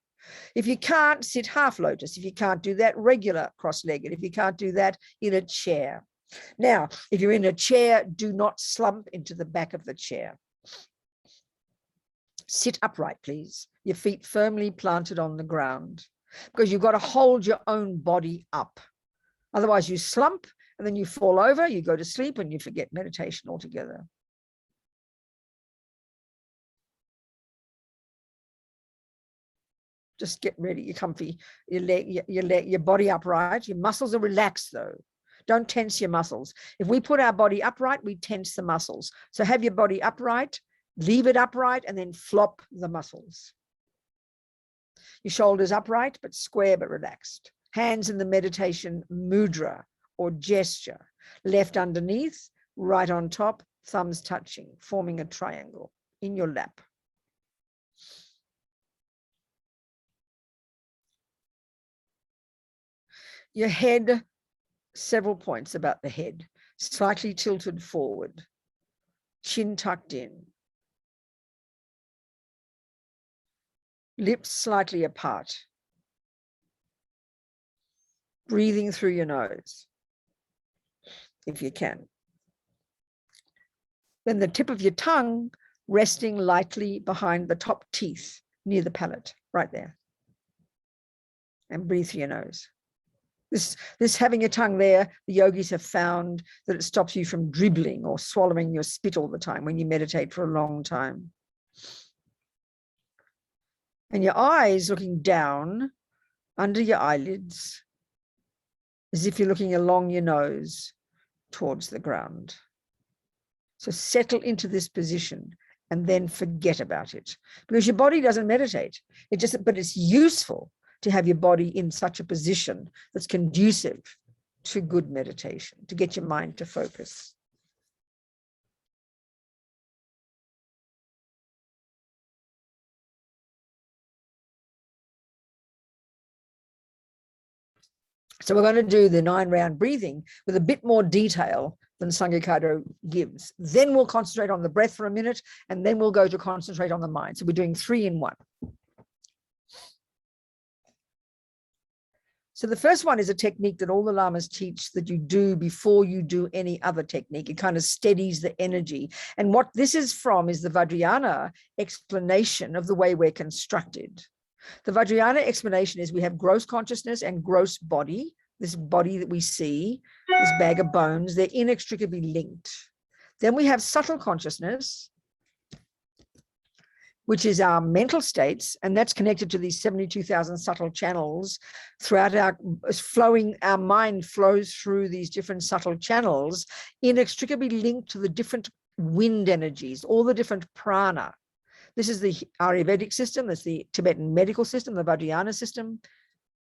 If you can't, sit half lotus. If you can't do that, regular cross-legged. If you can't do that, in a chair. Now, if you're in a chair, do not slump into the back of the chair. Sit upright, please. Your feet firmly planted on the ground, because you've got to hold your own body up. Otherwise you slump and then you fall over, you go to sleep, and you forget meditation altogether. Just get ready, you're comfy. Your body upright. Your muscles are relaxed though. Don't tense your muscles. If we put our body upright, we tense the muscles. So have your body upright, leave it upright, and then flop the muscles. Your shoulders upright, but square, but relaxed. Hands in the meditation mudra or gesture. Left underneath, right on top, thumbs touching, forming a triangle in your lap. Your head, several points about the head. Slightly tilted forward, chin tucked in. Lips slightly apart. Breathing through your nose, if you can. Then the tip of your tongue resting lightly behind the top teeth near the palate, right there. And breathe through your nose. This having your tongue there, the yogis have found that it stops you from dribbling or swallowing your spit all the time when you meditate for a long time. And your eyes looking down under your eyelids, as if you're looking along your nose towards the ground. So settle into this position and then forget about it, because your body doesn't meditate. But it's useful to have your body in such a position that's conducive to good meditation, to get your mind to focus. So we're going to do the 9-round breathing with a bit more detail than Sanghikado gives. Then we'll concentrate on the breath for a minute, and then we'll go to concentrate on the mind. So we're doing 3 in 1. So the first one is a technique that all the lamas teach that you do before you do any other technique. It kind of steadies the energy. And what this is from is the Vajrayana explanation of the way we're constructed. The Vajrayana explanation is we have gross consciousness and gross body. This body that we see, this bag of bones, they're inextricably linked. Then we have subtle consciousness, which is our mental states, and that's connected to these 72,000 subtle channels throughout our mind flows through these different subtle channels, inextricably linked to the different wind energies, all the different prana. This is the Ayurvedic system, that's the Tibetan medical system, the Vajrayana system,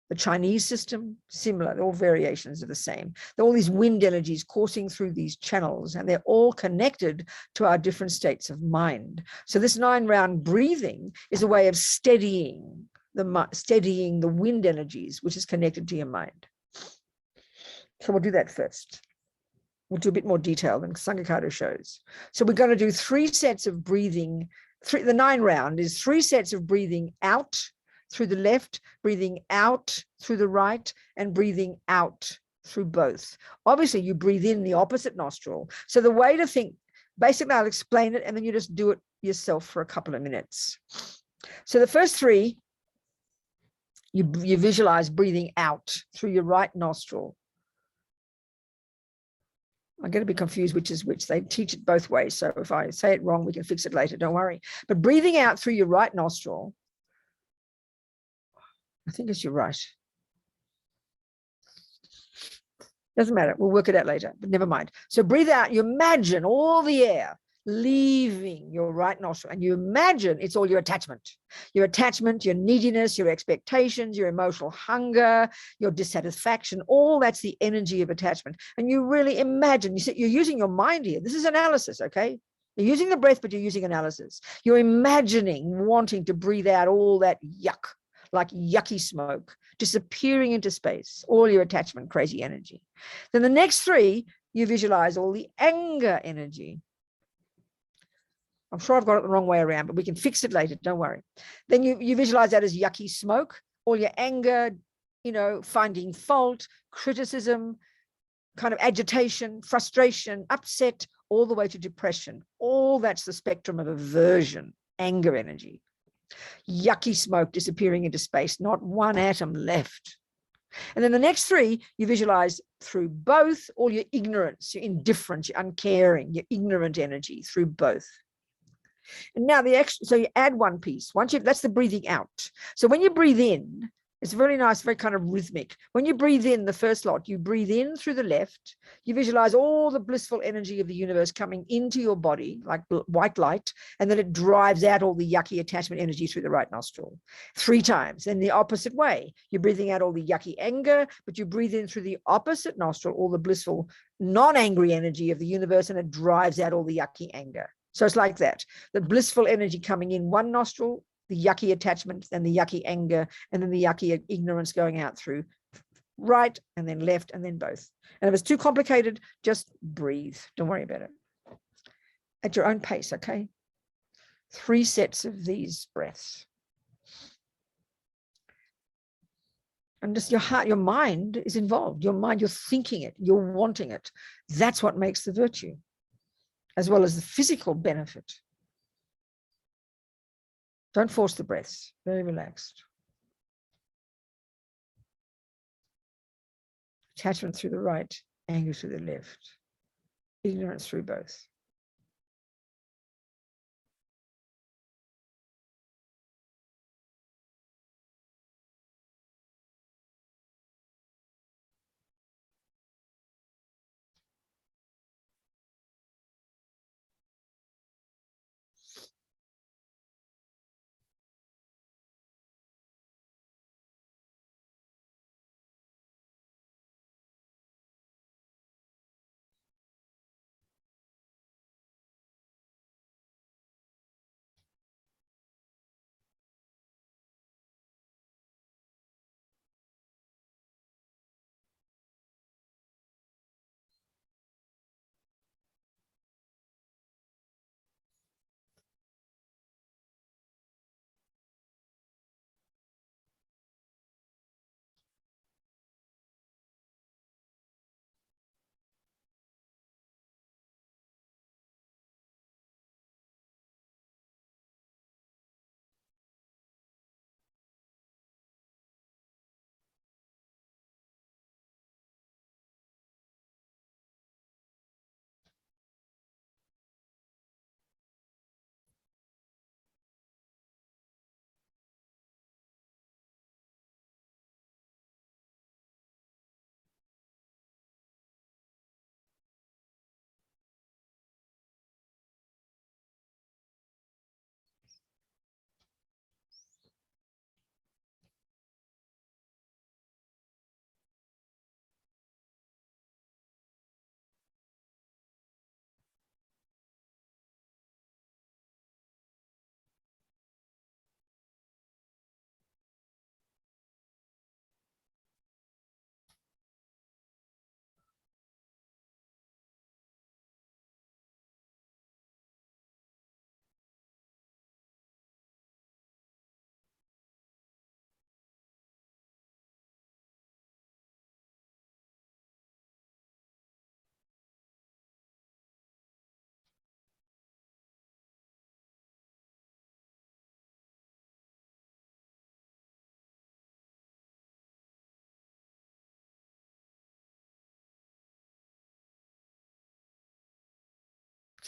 the Chinese system, similar, they're all variations of the same. There are all these wind energies coursing through these channels, and they're all connected to our different states of mind. So this 9-round breathing is a way of steadying the wind energies, which is connected to your mind. So we'll do that first. We'll do a bit more detail than Sanghakaro shows. So we're going to do 3 sets of breathing. The 9-round is 3 sets of breathing out through the left, breathing out through the right, and breathing out through both. Obviously, you breathe in the opposite nostril. So the way to think, basically, I'll explain it, and then you just do it yourself for a couple of minutes. So the first 3, you visualize breathing out through your right nostril. I'm going to be confused which is which. They teach it both ways. So if I say it wrong, we can fix it later. Don't worry. But breathing out through your right nostril, I think it's your right. Doesn't matter. We'll work it out later, but never mind. So breathe out. You imagine all the air leaving your right nostril, and you imagine it's all your attachment, your neediness, your expectations, your emotional hunger, your dissatisfaction. All that's the energy of attachment. And you really imagine, you're using your mind here. This is analysis, okay? You're using the breath, but you're using analysis. You're imagining wanting to breathe out all that yuck, like yucky smoke, disappearing into space, all your attachment, crazy energy. Then the next 3, you visualize all the anger energy. I'm sure I've got it the wrong way around, but we can fix it later. Don't worry. Then you visualize that as yucky smoke, all your anger, finding fault, criticism, kind of agitation, frustration, upset, all the way to depression. All that's the spectrum of aversion, anger energy. Yucky smoke disappearing into space, not one atom left. And then the next 3, you visualize through both all your ignorance, your indifference, your uncaring, your ignorant energy through both. And now so you add 1 piece. That's the breathing out. So when you breathe in, it's very nice, very kind of rhythmic. When you breathe in the first lot, you breathe in through the left, you visualize all the blissful energy of the universe coming into your body, like white light, and then it drives out all the yucky attachment energy through the right nostril 3 times. Then the opposite way, you're breathing out all the yucky anger, but you breathe in through the opposite nostril, all the blissful non-angry energy of the universe, and it drives out all the yucky anger. So it's like that. The blissful energy coming in one nostril, the yucky attachment, then the yucky anger, and then the yucky ignorance going out through right, and then left, and then both. And if it's too complicated, just breathe. Don't worry about it. At your own pace, okay? 3 sets of these breaths. And just your heart, your mind is involved. Your mind, you're thinking it, you're wanting it. That's what makes the virtue, as well as the physical benefit. Don't force the breaths, very relaxed. Attachment through the right, anger through the left, ignorance through both.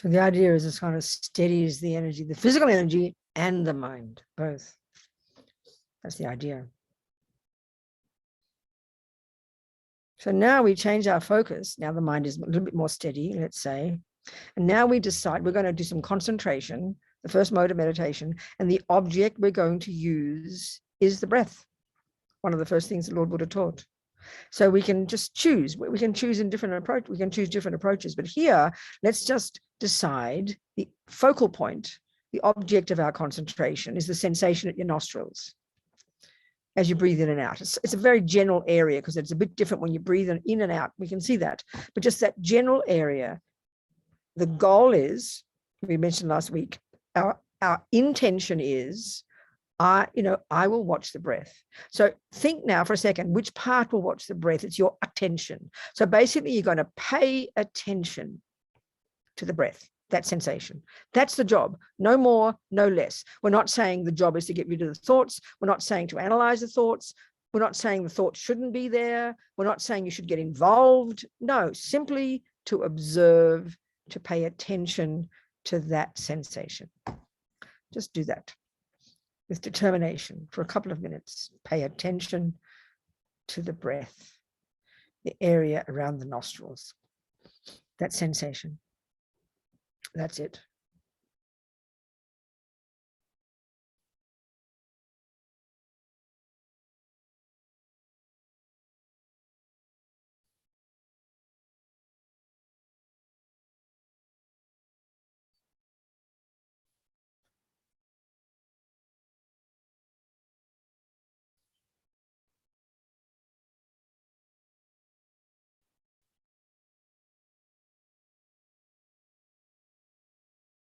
So the idea is it's kind of steadies the energy, the physical energy and the mind, both. That's the idea. So now we change our focus. Now the mind is a little bit more steady, let's say. And now we decide we're going to do some concentration, the first mode of meditation, and the object we're going to use is the breath. One of the first things the Lord Buddha taught. So we can just choose. We can choose in different approach. We can choose different approaches. But here, let's just decide the focal point, the object of our concentration is the sensation at your nostrils as you breathe in and out. It's a very general area because it's a bit different when you breathe in and out. We can see that. But just that general area, the goal is, we mentioned last week, our intention is, I will watch the breath. So think now for a second, which part will watch the breath? It's your attention. So basically you're going to pay attention to the breath, that sensation. That's the job. No more, no less. We're not saying the job is to get rid of the thoughts. We're not saying to analyze the thoughts. We're not saying the thoughts shouldn't be there. We're not saying you should get involved. No, simply to observe, to pay attention to that sensation. Just do that with determination for a couple of minutes. Pay attention to the breath, the area around the nostrils, that sensation. That's it.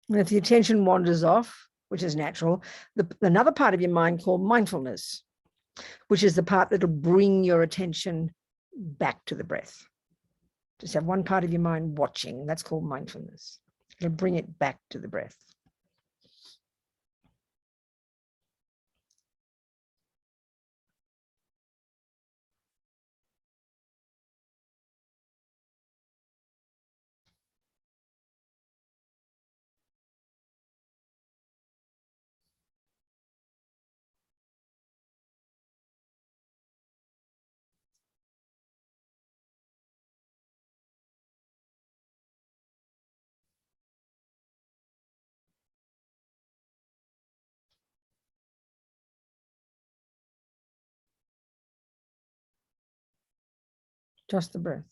And if the attention wanders off, which is natural, another part of your mind called mindfulness, which is the part that'll bring your attention back to the breath. Just have one part of your mind watching. That's called mindfulness. It'll bring it back to the breath. Just the breath.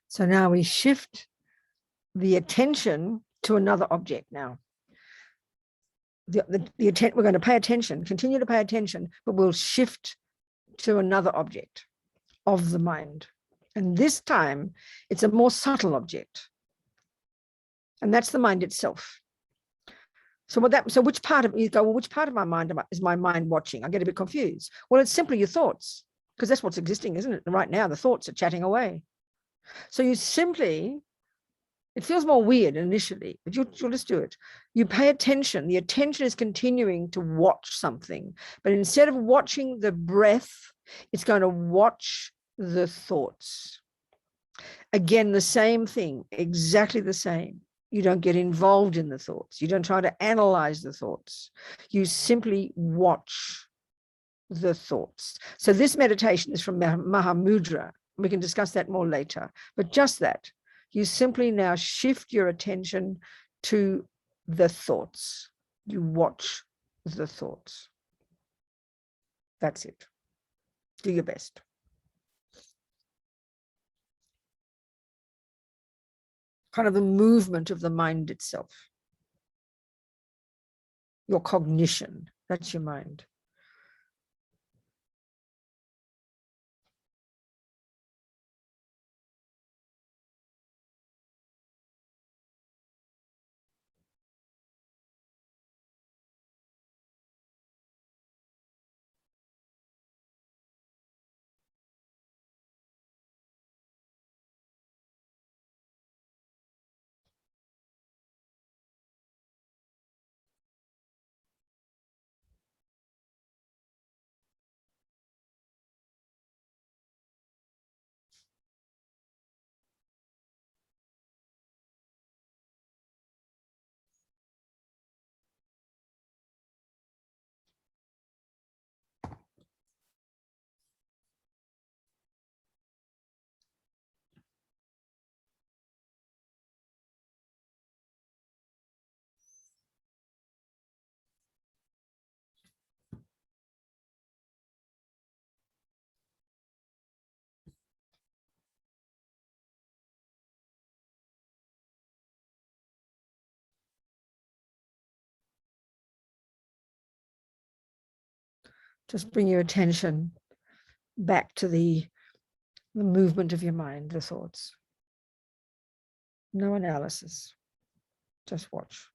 So now we shift the attention to another object now. We're going to pay attention, continue to pay attention, but we'll shift to another object of the mind. And this time it's a more subtle object. And that's the mind itself. So which part of you go, well, which part of my mind is my mind watching? I get a bit confused. Well, it's simply your thoughts, because that's what's existing, isn't it? Right now, the thoughts are chatting away. So you simply, it feels more weird initially, but you'll just do it. You pay attention. The attention is continuing to watch something, but instead of watching the breath, it's going to watch the thoughts. Again, the same thing, exactly the same. You don't get involved in the thoughts. You don't try to analyze the thoughts. You simply watch the thoughts. So this meditation is from Mahamudra. We can discuss that more later, but just that. You simply now shift your attention to the thoughts. You watch the thoughts. That's it. Do your best. Kind of the movement of the mind itself. Your cognition, that's your mind. Just bring your attention back to the movement of your mind, the thoughts. No analysis, just watch.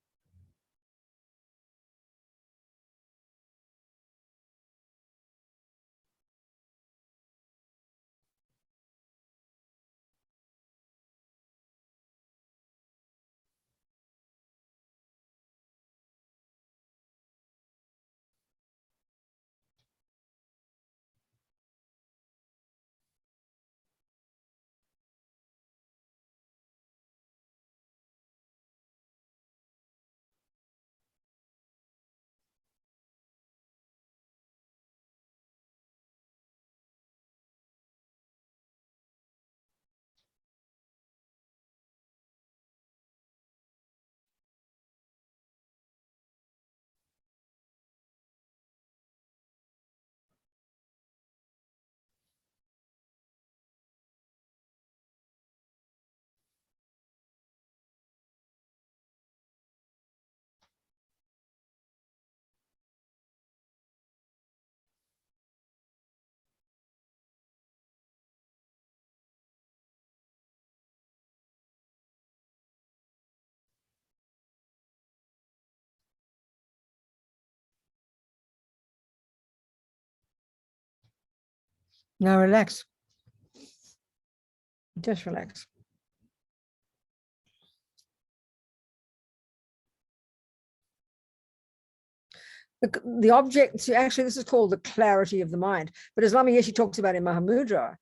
Now relax. Just relax. The object, so actually this is called the clarity of the mind, but as Lama Yeshe talks about in Mahamudra,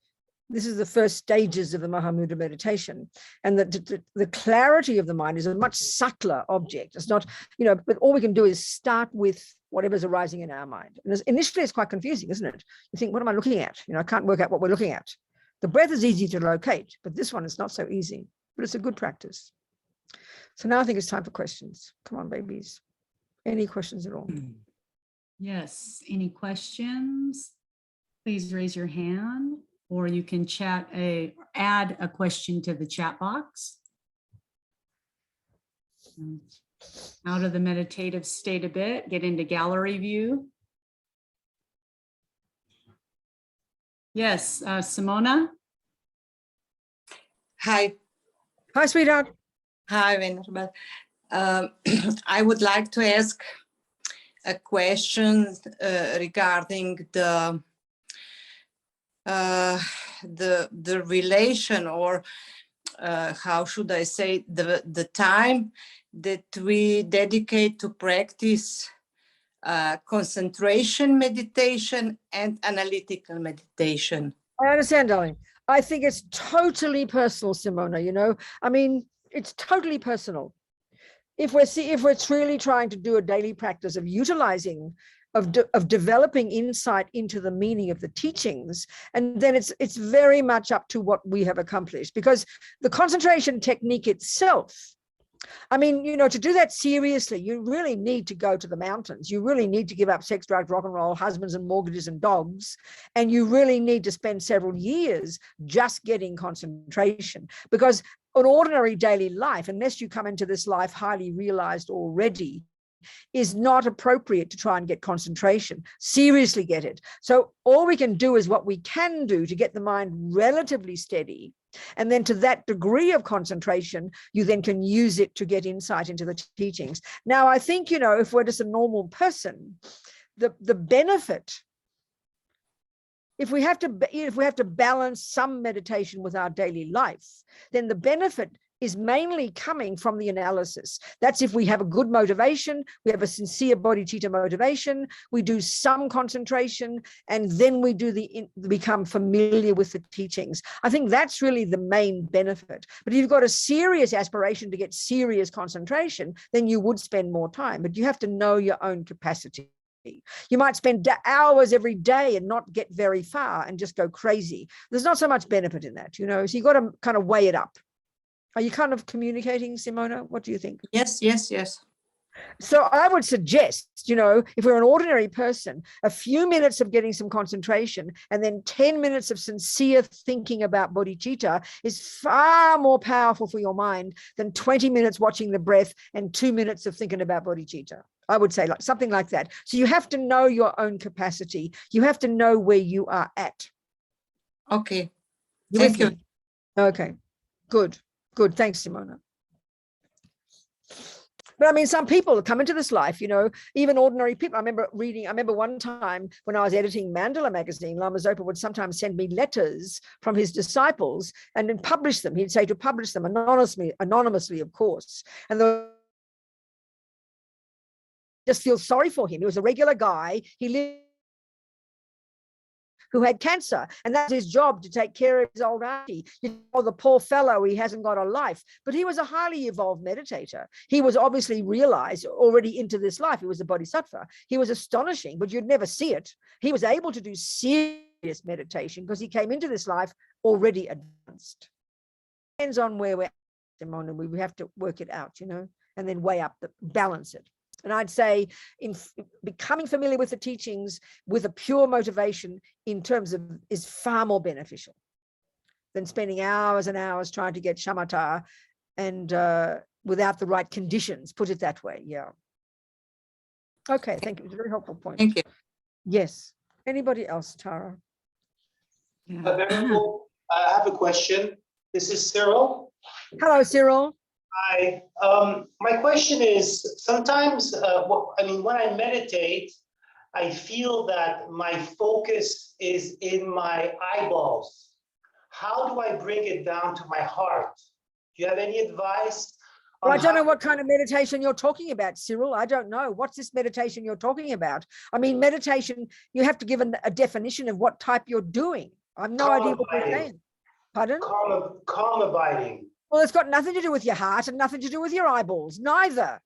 this is the first stages of the Mahamudra meditation. And the clarity of the mind is a much subtler object. It's not, but all we can do is start with whatever's arising in our mind. And initially it's quite confusing, isn't it? You think, what am I looking at? I can't work out what we're looking at. The breath is easy to locate, but this one is not so easy, but it's a good practice. So now I think it's time for questions. Come on, babies. Any questions at all? Yes, any questions? Please raise your hand, or you can add a question to the chat box. Out of the meditative state a bit, get into gallery view. Yes, Simona. Hi. Hi, sweetheart. Hi, Venerable. I would like to ask a question regarding the relation, or how should I say, the time that we dedicate to practice concentration meditation and analytical meditation. I understand, darling. I think it's totally personal, Simona, it's totally personal. If we're truly trying to do a daily practice of utilizing of developing insight into the meaning of the teachings. And then it's very much up to what we have accomplished, because the concentration technique itself, I mean, you know, to do that seriously, you really need to go to the mountains. You really need to give up sex, drugs, rock and roll, husbands and mortgages and dogs. And you really need to spend several years just getting concentration, because an ordinary daily life, unless you come into this life highly realized already, is not appropriate to try and get concentration, seriously get it. So all we can do is what we can do to get the mind relatively steady. And then to that degree of concentration, you then can use it to get insight into the teachings. Now, I think, you know, if we're just a normal person, the benefit, if we have to balance some meditation with our daily life, then the benefit is mainly coming from the analysis. That's if we have a good motivation, we have a sincere bodhicitta motivation, we do some concentration, and then we do become familiar with the teachings. I think that's really the main benefit. But if you've got a serious aspiration to get serious concentration, then you would spend more time, but you have to know your own capacity. You might spend hours every day and not get very far and just go crazy. There's not so much benefit in that, you know, so you've got to kind of weigh it up. Are you kind of communicating, Simona? What do you think? Yes. So I would suggest, you know, if we're an ordinary person, a few minutes of getting some concentration and then 10 minutes of sincere thinking about bodhicitta is far more powerful for your mind than 20 minutes watching the breath and 2 minutes of thinking about bodhicitta. I would say like something like that. So you have to know your own capacity. You have to know where you are at. Okay. Thank you. Okay, good. Good. Thanks, Simona. But I mean, some people come into this life, you know, even ordinary people. I remember one time when I was editing Mandala magazine, Lama Zopa would sometimes send me letters from his disciples and then publish them. He'd say to publish them anonymously, of course. And just feel sorry for him. He was a regular guy. He lived who had cancer, and that's his job, to take care of his old auntie. You know, the poor fellow, he hasn't got a life, but he was a highly evolved meditator. He was obviously realized already into this life. He was a bodhisattva. He was astonishing, but you'd never see it. He was able to do serious meditation because he came into this life already advanced. Depends on where we're at, and we have to work it out, you know, and then weigh up, balance it. And I'd say in becoming familiar with the teachings with a pure motivation in terms of is far more beneficial than spending hours and hours trying to get shamatha and without the right conditions, put it that way. Yeah. Okay, thank you. It's a very helpful point. Thank you. Yes. Anybody else, Tara? Venerable, I have a question. This is Cyril. Hello, Cyril. Hi. My question is, sometimes, when I meditate, I feel that my focus is in my eyeballs. How do I bring it down to my heart? Do you have any advice? Well, I don't know what kind of meditation you're talking about, Cyril. I don't know. What's this meditation you're talking about? I mean, meditation, you have to give a definition of what type you're doing. I have no idea what you're saying. Pardon? Calm abiding. Well, it's got nothing to do with your heart and nothing to do with your eyeballs, neither.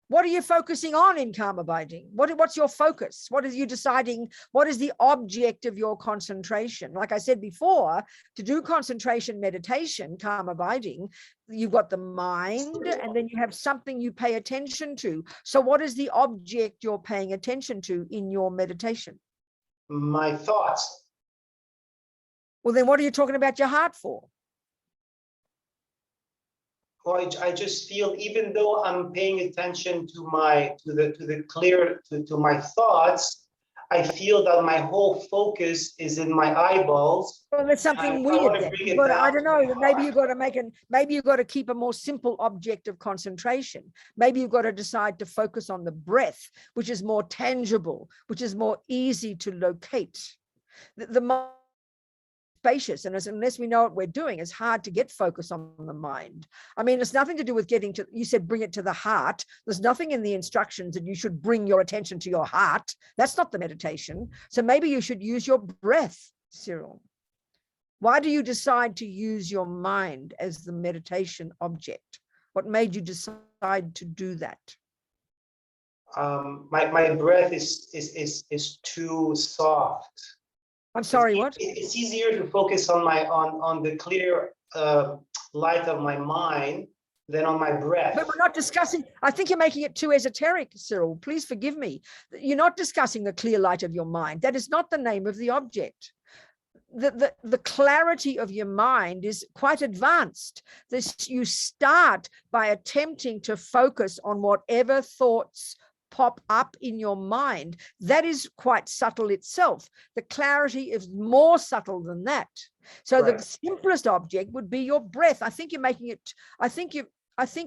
What are you focusing on in calm abiding? What's your focus? What are you deciding? What is the object of your concentration? Like I said before, to do concentration meditation, calm abiding, you've got the mind and then you have something you pay attention to. So what is the object you're paying attention to in your meditation? My thoughts. Well, then what are you talking about your heart for? Well, I just feel, even though I'm paying attention to my thoughts, I feel that my whole focus is in my eyeballs. Well, there's something weird there. I don't know. Maybe you've got to keep a more simple object of concentration. Maybe you've got to decide to focus on the breath, which is more tangible, which is more easy to locate. The mind spacious, and unless we know what we're doing, it's hard to get focus on the mind. I mean, it's nothing to do with getting to, you said bring it to the heart. There's nothing in the instructions that you should bring your attention to your heart. That's not the meditation. So maybe you should use your breath, Cyril. Why do you decide to use your mind as the meditation object? What made you decide to do that? my breath is too soft. I'm sorry, what? It's easier to focus on on the clear light of my mind than on my breath. But we're not discussing, I think you're making it too esoteric, Cyril. Please forgive me. You're not discussing the clear light of your mind. That is not the name of the object. The clarity of your mind is quite advanced. You start by attempting to focus on whatever thoughts pop up in your mind. That is quite subtle itself. The clarity is more subtle than that. So Right. the simplest object would be your breath. I think you're making it, I think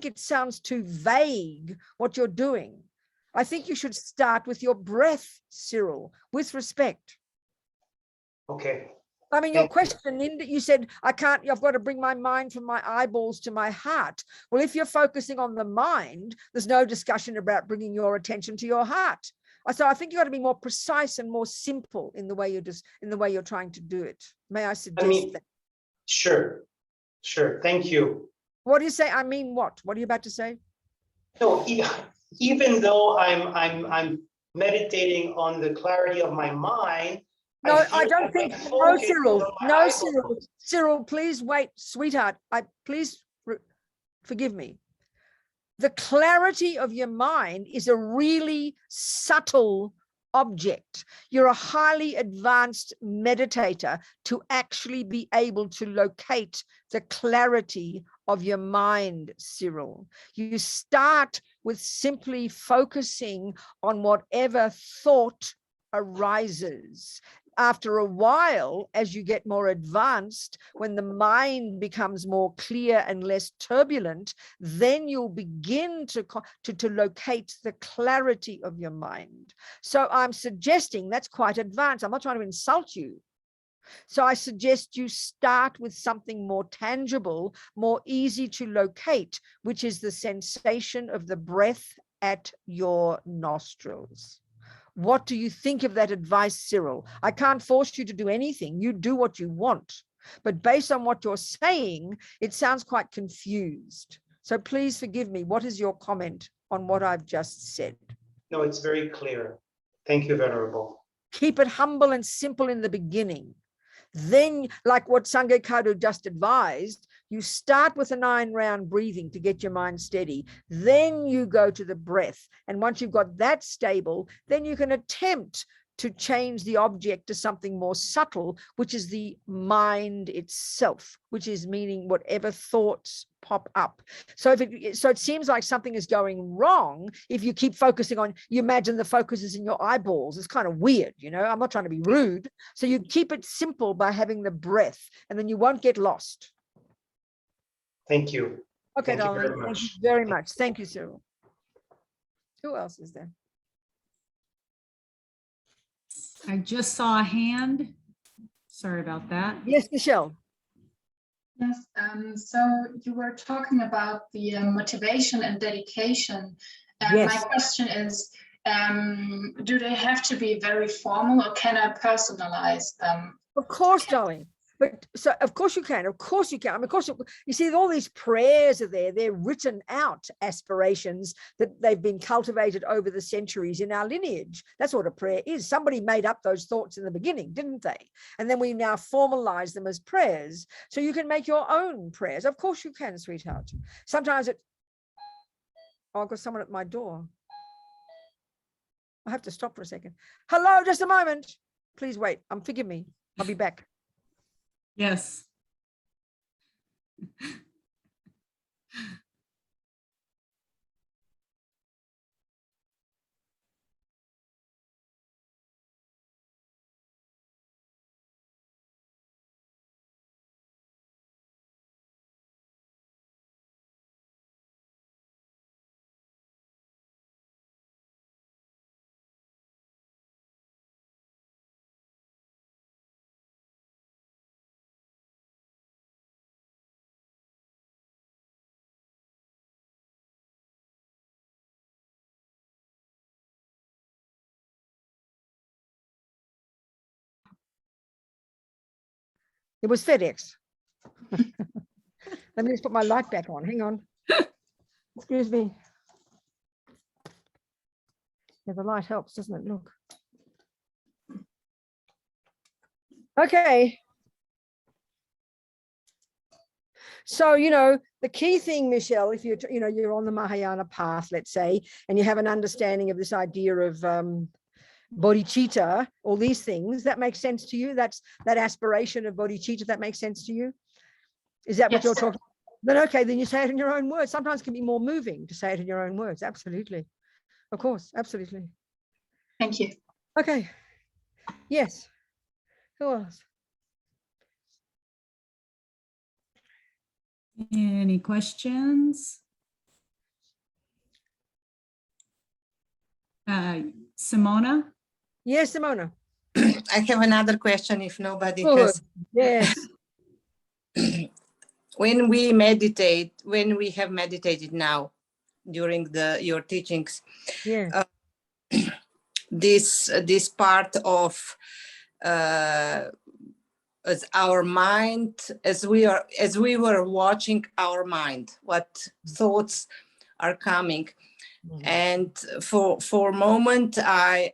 it sounds too vague what you're doing. I think you should start with your breath, Cyril, with respect. Okay. I mean, your question, you said, I've got to bring my mind from my eyeballs to my heart. Well, if you're focusing on the mind, there's no discussion about bringing your attention to your heart. So I think you've got to be more precise and more simple in the way you're trying to do it. May I suggest that? Sure. Thank you. What do you say? I mean, what? What are you about to say? No, even though I'm meditating on the clarity of my mind. No, I don't like think. my No, focus Cyril. is on my No, eyeballs. Cyril. Cyril, please wait, sweetheart. Please forgive me. The clarity of your mind is a really subtle object. You're a highly advanced meditator to actually be able to locate the clarity of your mind, Cyril. You start with simply focusing on whatever thought arises. After a while, as you get more advanced, when the mind becomes more clear and less turbulent, then you'll begin to locate the clarity of your mind. So I'm suggesting that's quite advanced. I'm not trying to insult you. So I suggest you start with something more tangible, more easy to locate, which is the sensation of the breath at your nostrils. What do you think of that advice, Cyril? I can't force you to do anything. You do what you want. But based on what you're saying, it sounds quite confused. So please forgive me. What is your comment on what I've just said? No, it's very clear. Thank you, Venerable. Keep it humble and simple in the beginning. Then, like what Sangye Kadu just advised, you start with a 9-round breathing to get your mind steady. Then you go to the breath. And once you've got that stable, then you can attempt to change the object to something more subtle, which is the mind itself, which is meaning whatever thoughts pop up. So it seems like something is going wrong if you keep focusing on, you imagine the focus is in your eyeballs. It's kind of weird, you know, I'm not trying to be rude. So you keep it simple by having the breath, and then you won't get lost. Thank you. Okay, Thank you darling. very much. Thank you very much. Thank you, Cyril. Who else is there? I just saw a hand. Sorry about that. Yes, Michelle. Yes, so you were talking about the motivation and dedication. Yes. My question is, do they have to be very formal, or can I personalize them? Of course, darling. But so of course you can. Of course you can. I mean, of course, you see, all these prayers are there. They're written out aspirations that they've been cultivated over the centuries in our lineage. That's what a prayer is. Somebody made up those thoughts in the beginning, didn't they? And then we now formalize them as prayers. So you can make your own prayers. Of course you can, sweetheart. Sometimes I've got someone at my door. I have to stop for a second. Hello, just a moment. Please wait. Forgive me. I'll be back. Yes. It was FedEx. Let me just put my light back on. Hang on. Excuse me. Yeah, the light helps, doesn't it? Look. Okay. So, the key thing, Michelle, if you're on the Mahayana path, let's say, and you have an understanding of this idea of bodhicitta, all these things, that makes sense to you? That aspiration of bodhicitta, that makes sense to you? Is that what you're talking about? Then okay, then you say it in your own words. Sometimes it can be more moving to say it in your own words. Absolutely. Of course, absolutely. Thank you. Okay. Yes. Who else? Any questions? Simona? Yes, Simona. I have another question if nobody Good. has. Yes. When we meditate, when we have meditated now during your teachings, Yeah. this part of as our mind, as we were watching our mind, what thoughts are coming, and for a moment I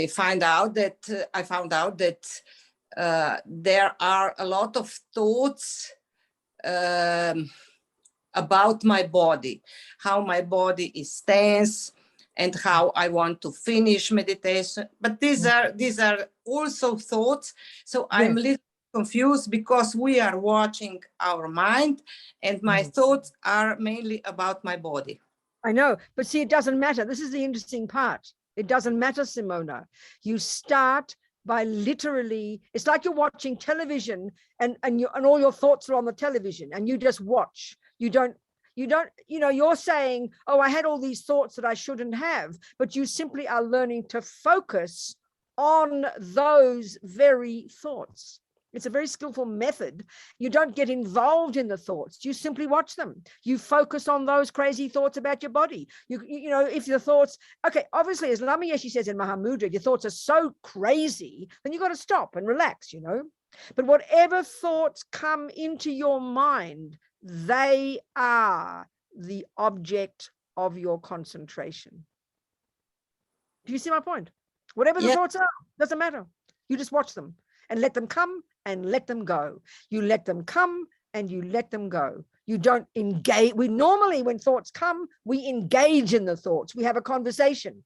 found out that there are a lot of thoughts about my body, how my body is tense, and how I want to finish meditation. But these are also thoughts. So I'm a little confused because we are watching our mind, and my thoughts are mainly about my body. I know, but see, it doesn't matter. This is the interesting part. It doesn't matter, Simona. You start by literally, it's like you're watching television and all your thoughts are on the television and you just watch. You're saying, oh, I had all these thoughts that I shouldn't have, but you simply are learning to focus on those very thoughts. It's a very skillful method. You don't get involved in the thoughts. You simply watch them. You focus on those crazy thoughts about your body. If your thoughts, okay, obviously, as Lama Yeshe says in Mahamudra, your thoughts are so crazy, then you got to stop and relax, But whatever thoughts come into your mind, they are the object of your concentration. Do you see my point? Whatever the thoughts are, doesn't matter. You just watch them and let them come and let them go. You let them come and you let them go. You don't engage. We normally, when thoughts come, we engage in the thoughts. We have a conversation.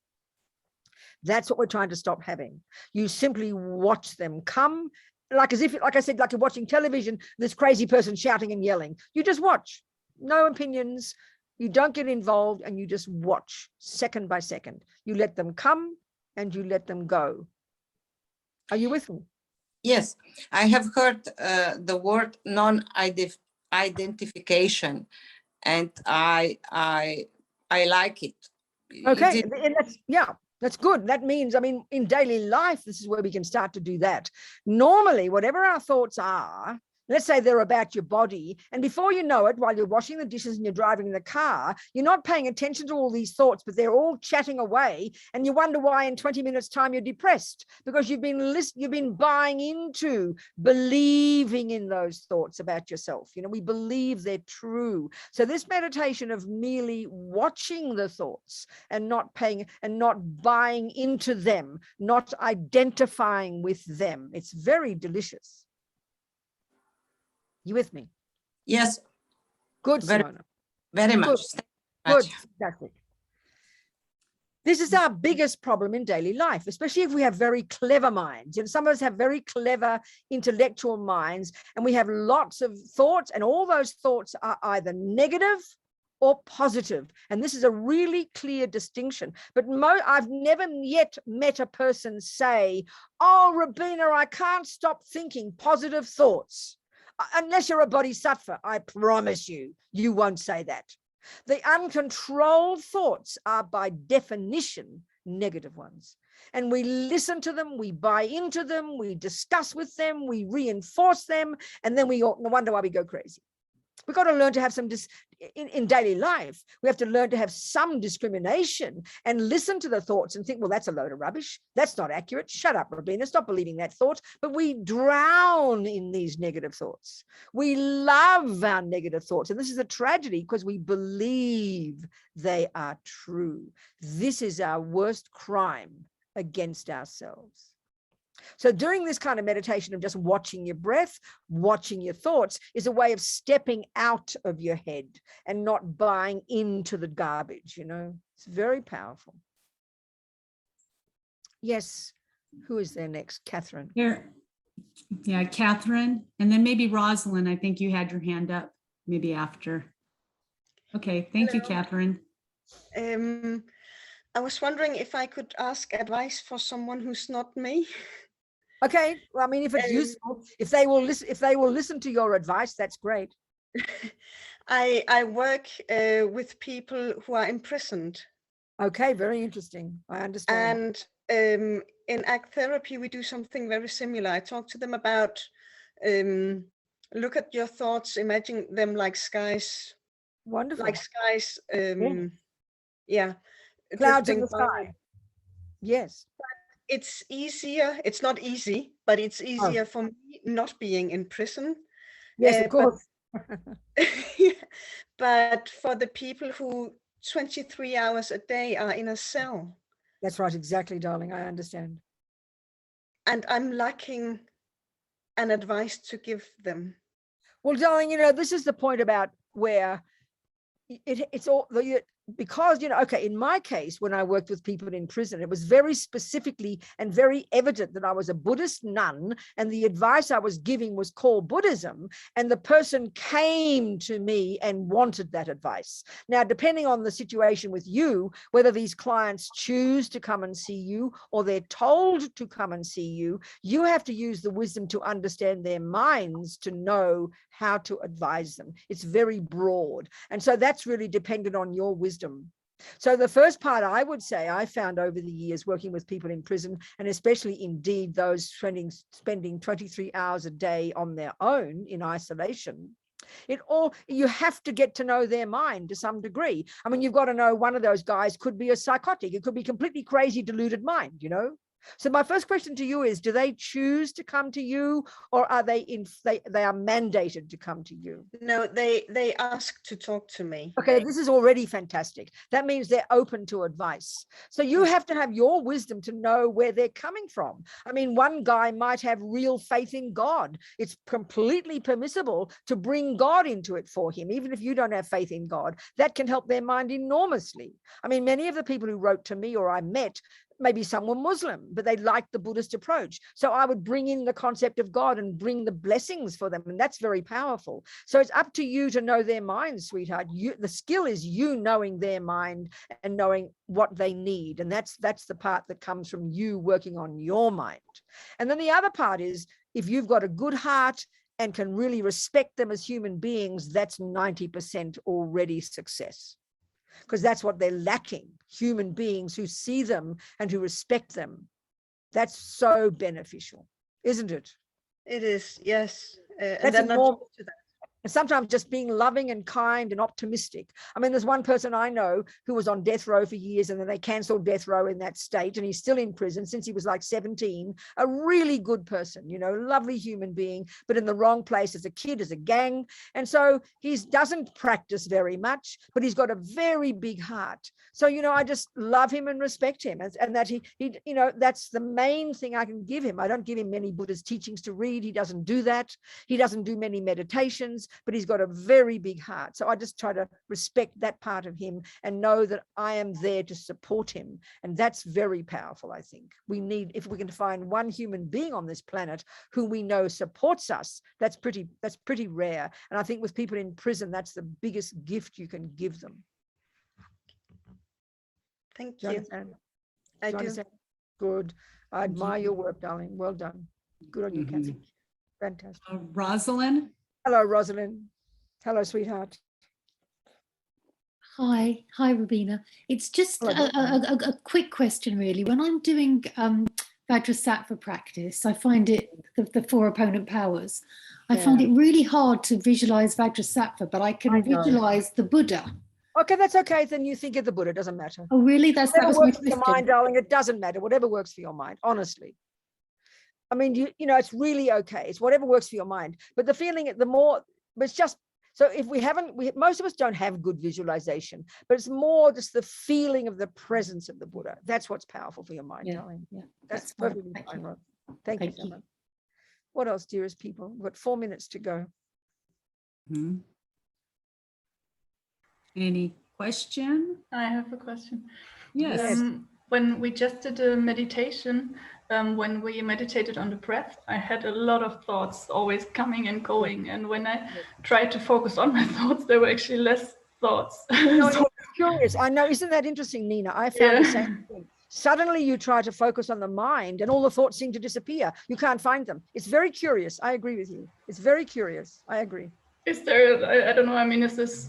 That's what we're trying to stop having. You simply watch them come, like I said, like you're watching television, this crazy person shouting and yelling. You just watch. No opinions. You don't get involved and you just watch second by second. You let them come and you let them go. Are you with me? Yes, I have heard the word non-identification, and I like it. Okay, and that's good. That means, in daily life, this is where we can start to do that. Normally, whatever our thoughts are, let's say they're about your body, and before you know it, while you're washing the dishes and you're driving the car, you're not paying attention to all these thoughts, but they're all chatting away, and you wonder why in 20 minutes time you're depressed, because you've been buying into believing in those thoughts about yourself. We believe they're true. So this meditation of merely watching the thoughts and not buying into them, not identifying with them, it's very delicious. You with me? Yes. Good, Simona. Very much. Good. Fantastic. This is our biggest problem in daily life, especially if we have very clever minds. Some of us have very clever intellectual minds, and we have lots of thoughts, and all those thoughts are either negative or positive. And this is a really clear distinction. But I've never yet met a person say, oh, Rabina, I can't stop thinking positive thoughts. Unless you're a bodhisattva, I promise you won't say that. The uncontrolled thoughts are by definition negative ones. And we listen to them, we buy into them, we discuss with them, we reinforce them, and then we wonder why we go crazy. We've got to learn to have some, in daily life, we have to learn to have some discrimination and listen to the thoughts and think, well, that's a load of rubbish. That's not accurate. Shut up, Rabina. Stop believing that thought. But we drown in these negative thoughts. We love our negative thoughts. And this is a tragedy because we believe they are true. This is our worst crime against ourselves. So doing this kind of meditation of just watching your breath, watching your thoughts is a way of stepping out of your head and not buying into the garbage, you know. It's very powerful. Yes. Who is there next? Catherine. Here. Yeah, Catherine. And then maybe Rosalind. I think you had your hand up maybe after. Okay, thank you, Catherine. I was wondering if I could ask advice for someone who's not me. Okay, well, I mean, if it's useful, if they will listen to your advice, that's great. I work with people who are imprisoned. Okay, very interesting. I understand. And in ACT therapy, we do something very similar. I talk to them about look at your thoughts, imagine them like skies. Wonderful. Like skies. Yeah. Clouds in the sky. Yes. It's easier. It's not easy, but it's easier for me not being in prison. Yes, of course. But for the people who 23 hours a day are in a cell. That's right. Exactly, darling. I understand. And I'm lacking an advice to give them. Well, darling, you know, this is the point about where it's all because, you know, okay, in my case, when I worked with people in prison, it was very specifically and very evident that I was a Buddhist nun and the advice I was giving was called Buddhism, and the person came to me and wanted that advice. Now, depending on the situation with you, whether these clients choose to come and see you or they're told to come and see you, you have to use the wisdom to understand their minds to know how to advise them. It's very broad. And so that's really dependent on your wisdom. So the first part I would say I found over the years working with people in prison, and especially indeed those spending 23 hours a day on their own in isolation, you have to get to know their mind to some degree. I mean, you've got to know one of those guys could be a psychotic. It could be completely crazy, deluded mind, you know. So my first question to you is, do they choose to come to you, or are they are mandated to come to you? No, they ask to talk to me. Okay, this is already fantastic. That means they're open to advice. So you have to have your wisdom to know where they're coming from. I mean, one guy might have real faith in God. It's completely permissible to bring God into it for him, even if you don't have faith in God. That can help their mind enormously. I mean, many of the people who wrote to me or I met, maybe some were Muslim, but they liked the Buddhist approach. So I would bring in the concept of God and bring the blessings for them. And that's very powerful. So it's up to you to know their mind, sweetheart. The skill is you knowing their mind and knowing what they need. And that's the part that comes from you working on your mind. And then the other part is, if you've got a good heart and can really respect them as human beings, that's 90% already success. Because that's what they're lacking, human beings who see them and who respect them. That's so beneficial, isn't it? It is, yes. That's enormous. And sometimes just being loving and kind and optimistic. I mean, there's one person I know who was on death row for years, and then they canceled death row in that state, and he's still in prison since he was like 17. A really good person, you know, lovely human being, but in the wrong place as a kid, as a gang. And so he doesn't practice very much, but he's got a very big heart. So, you know, I just love him and respect him, and that he, you know, that's the main thing I can give him. I don't give him many Buddhist teachings to read. He doesn't do that. He doesn't do many meditations, but he's got a very big heart. So I just try to respect that part of him and know that I am there to support him. And that's very powerful, I think. We need, if we can find one human being on this planet who we know supports us, that's pretty rare. And I think with people in prison, that's the biggest gift you can give them. Thank you. you. Understand? I do. do. Understand? Good. I admire your work, darling. Well done. Good on you, Kathy. Fantastic. Rosalind. Hello, Rosalind. Hello, sweetheart. Hi, Rabina. It's just a quick question, really. When I'm doing Vajrasattva practice. I find it, the four opponent powers. I find it really hard to visualize Vajrasattva, but I can visualize the Buddha. Okay, that's okay. Then you think of the Buddha, it doesn't matter. Oh, really? That Whatever was my works for your question. mind, darling, it doesn't matter. Whatever works for your mind, honestly. I mean, you know, it's really okay. It's whatever works for your mind. But the feeling, the more, but it's just, so if most of us don't have good visualization, but it's more just the feeling of the presence of the Buddha. That's what's powerful for your mind, darling. Yeah, That's fine. perfectly Thank fine, you. Rose. Thank you so much. What else, dearest people? We've got 4 minutes to go. Any question? I have a question. Yes. When we just did a meditation, when we meditated on the breath, I had a lot of thoughts always coming and going. And when I tried to focus on my thoughts, there were actually less thoughts. No, I'm curious. I know. Isn't that interesting, Nina? I found the same thing. Suddenly you try to focus on the mind and all the thoughts seem to disappear. You can't find them. It's very curious. I agree with you. It's very curious. I agree. Is there, I don't know, I mean, is this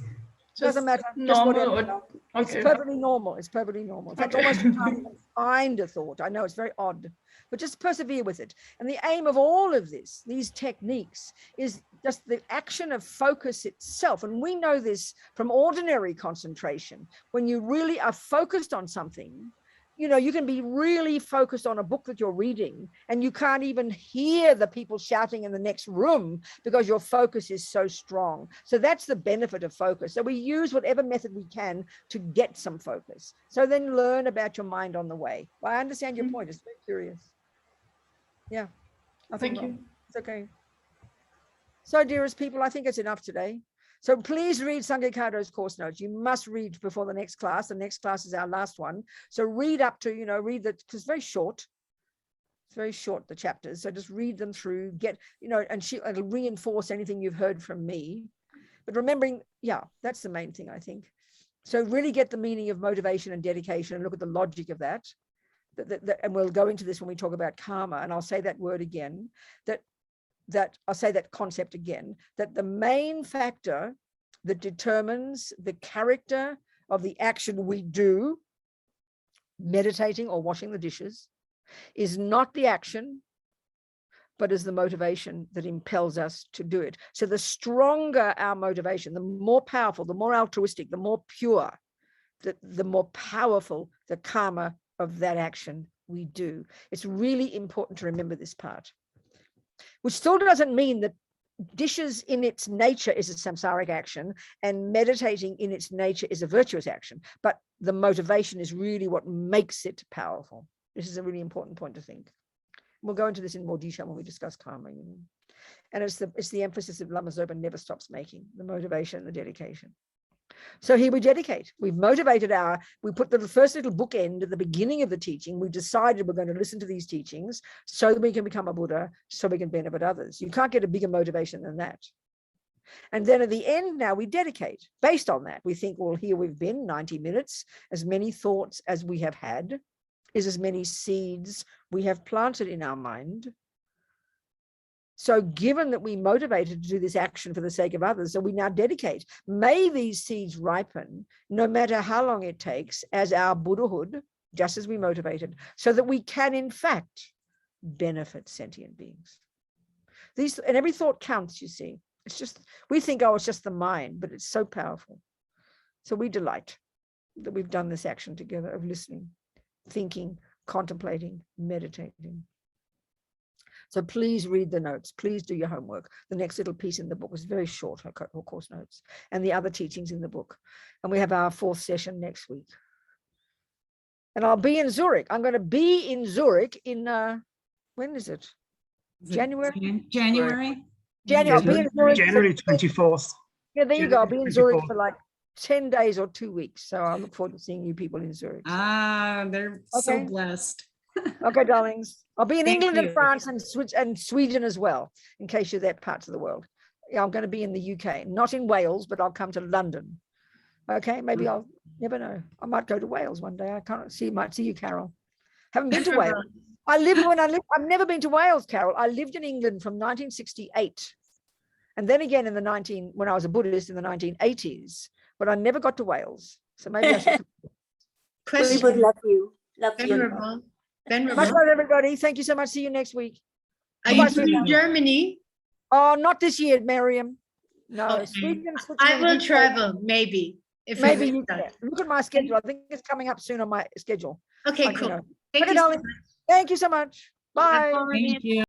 just doesn't matter. normal? Okay. It's perfectly normal. It's perfectly normal. In fact, almost you can't even find a thought. I know it's very odd, but just persevere with it. And the aim of all of this, these techniques, is just the action of focus itself. And we know this from ordinary concentration. When you really are focused on something, you know, you can be really focused on a book that you're reading and you can't even hear the people shouting in the next room because your focus is so strong. So that's the benefit of focus. So we use whatever method we can to get some focus. So then learn about your mind on the way. Well, I understand your point. It's very curious. Yeah. Thank you. It's okay. So dearest people, I think it's enough today. So please read Sangha course notes. You must read before the next class. The next class is our last one. So read up to, you know, read that, because it's very short. It's very short, the chapters. So just read them through, get, you know, and it'll reinforce anything you've heard from me. But remembering, yeah, that's the main thing, I think. So really get the meaning of motivation and dedication and look at the logic of that. And we'll go into this when we talk about karma. And I'll say that word again, that I'll say that concept again, that the main factor that determines the character of the action we do, meditating or washing the dishes, is not the action, but is the motivation that impels us to do it. So the stronger our motivation, the more powerful, the more altruistic, the more pure, the more powerful the karma of that action we do. It's really important to remember this part. Which still doesn't mean that dishes in its nature is a samsaric action and meditating in its nature is a virtuous action, but the motivation is really what makes it powerful. This is a really important point to think. We'll go into this in more detail when we discuss karma. You know? And it's the emphasis that Lama Zopa never stops making, the motivation and the dedication. So here we dedicate. We've motivated we put the first little bookend at the beginning of the teaching. We decided we're going to listen to these teachings so that we can become a Buddha, so we can benefit others. You can't get a bigger motivation than that. And then at the end now we dedicate. Based on that, we think, well, here we've been 90 minutes, as many thoughts as we have had, is as many seeds we have planted in our mind. So given that we motivated to do this action for the sake of others, so we now dedicate, may these seeds ripen, no matter how long it takes, as our Buddhahood, just as we motivated, so that we can in fact benefit sentient beings. And every thought counts, you see. It's just, we think, oh, it's just the mind, but it's so powerful. So we delight that we've done this action together of listening, thinking, contemplating, meditating. So please read the notes. Please do your homework. The next little piece in the book is very short, her course notes, and the other teachings in the book. And we have our 4th session next week. And I'll be in Zurich. I'm going to be in Zurich in, when is it? January? January. I'll be in Zurich. January 24th. Yeah, there you go. I'll be in Zurich 24th. for like 10 days or 2 weeks. So I look forward to seeing you people in Zurich. They're so blessed. Okay, darlings. I'll be in Thank England you. and France and Sweden as well, in case you're that parts of the world. Yeah, I'm going to be in the UK, not in Wales, but I'll come to London. Okay, maybe I'll never know. I might go to Wales one day. Might see you, Carol. Haven't been to Wales. I've never been to Wales, Carol. I lived in England from 1968. And then again when I was a Buddhist in the 1980s, but I never got to Wales. So maybe I should. We would love you. Love you. Venerable, Venerable. Much love, everybody. Thank you so much. See you next week. Are Bye-bye, you still in sweetheart. Germany? Oh, not this year, Miriam. No, Okay. Sweden, I Switzerland, will UK. travel, maybe. If we Maybe make you that. can. Look at my schedule. I think it's coming up soon on my schedule. Okay, Like, you cool. know. Thank Okay, you so darling. much. Thank you so much. Bye. Bye. Thank you.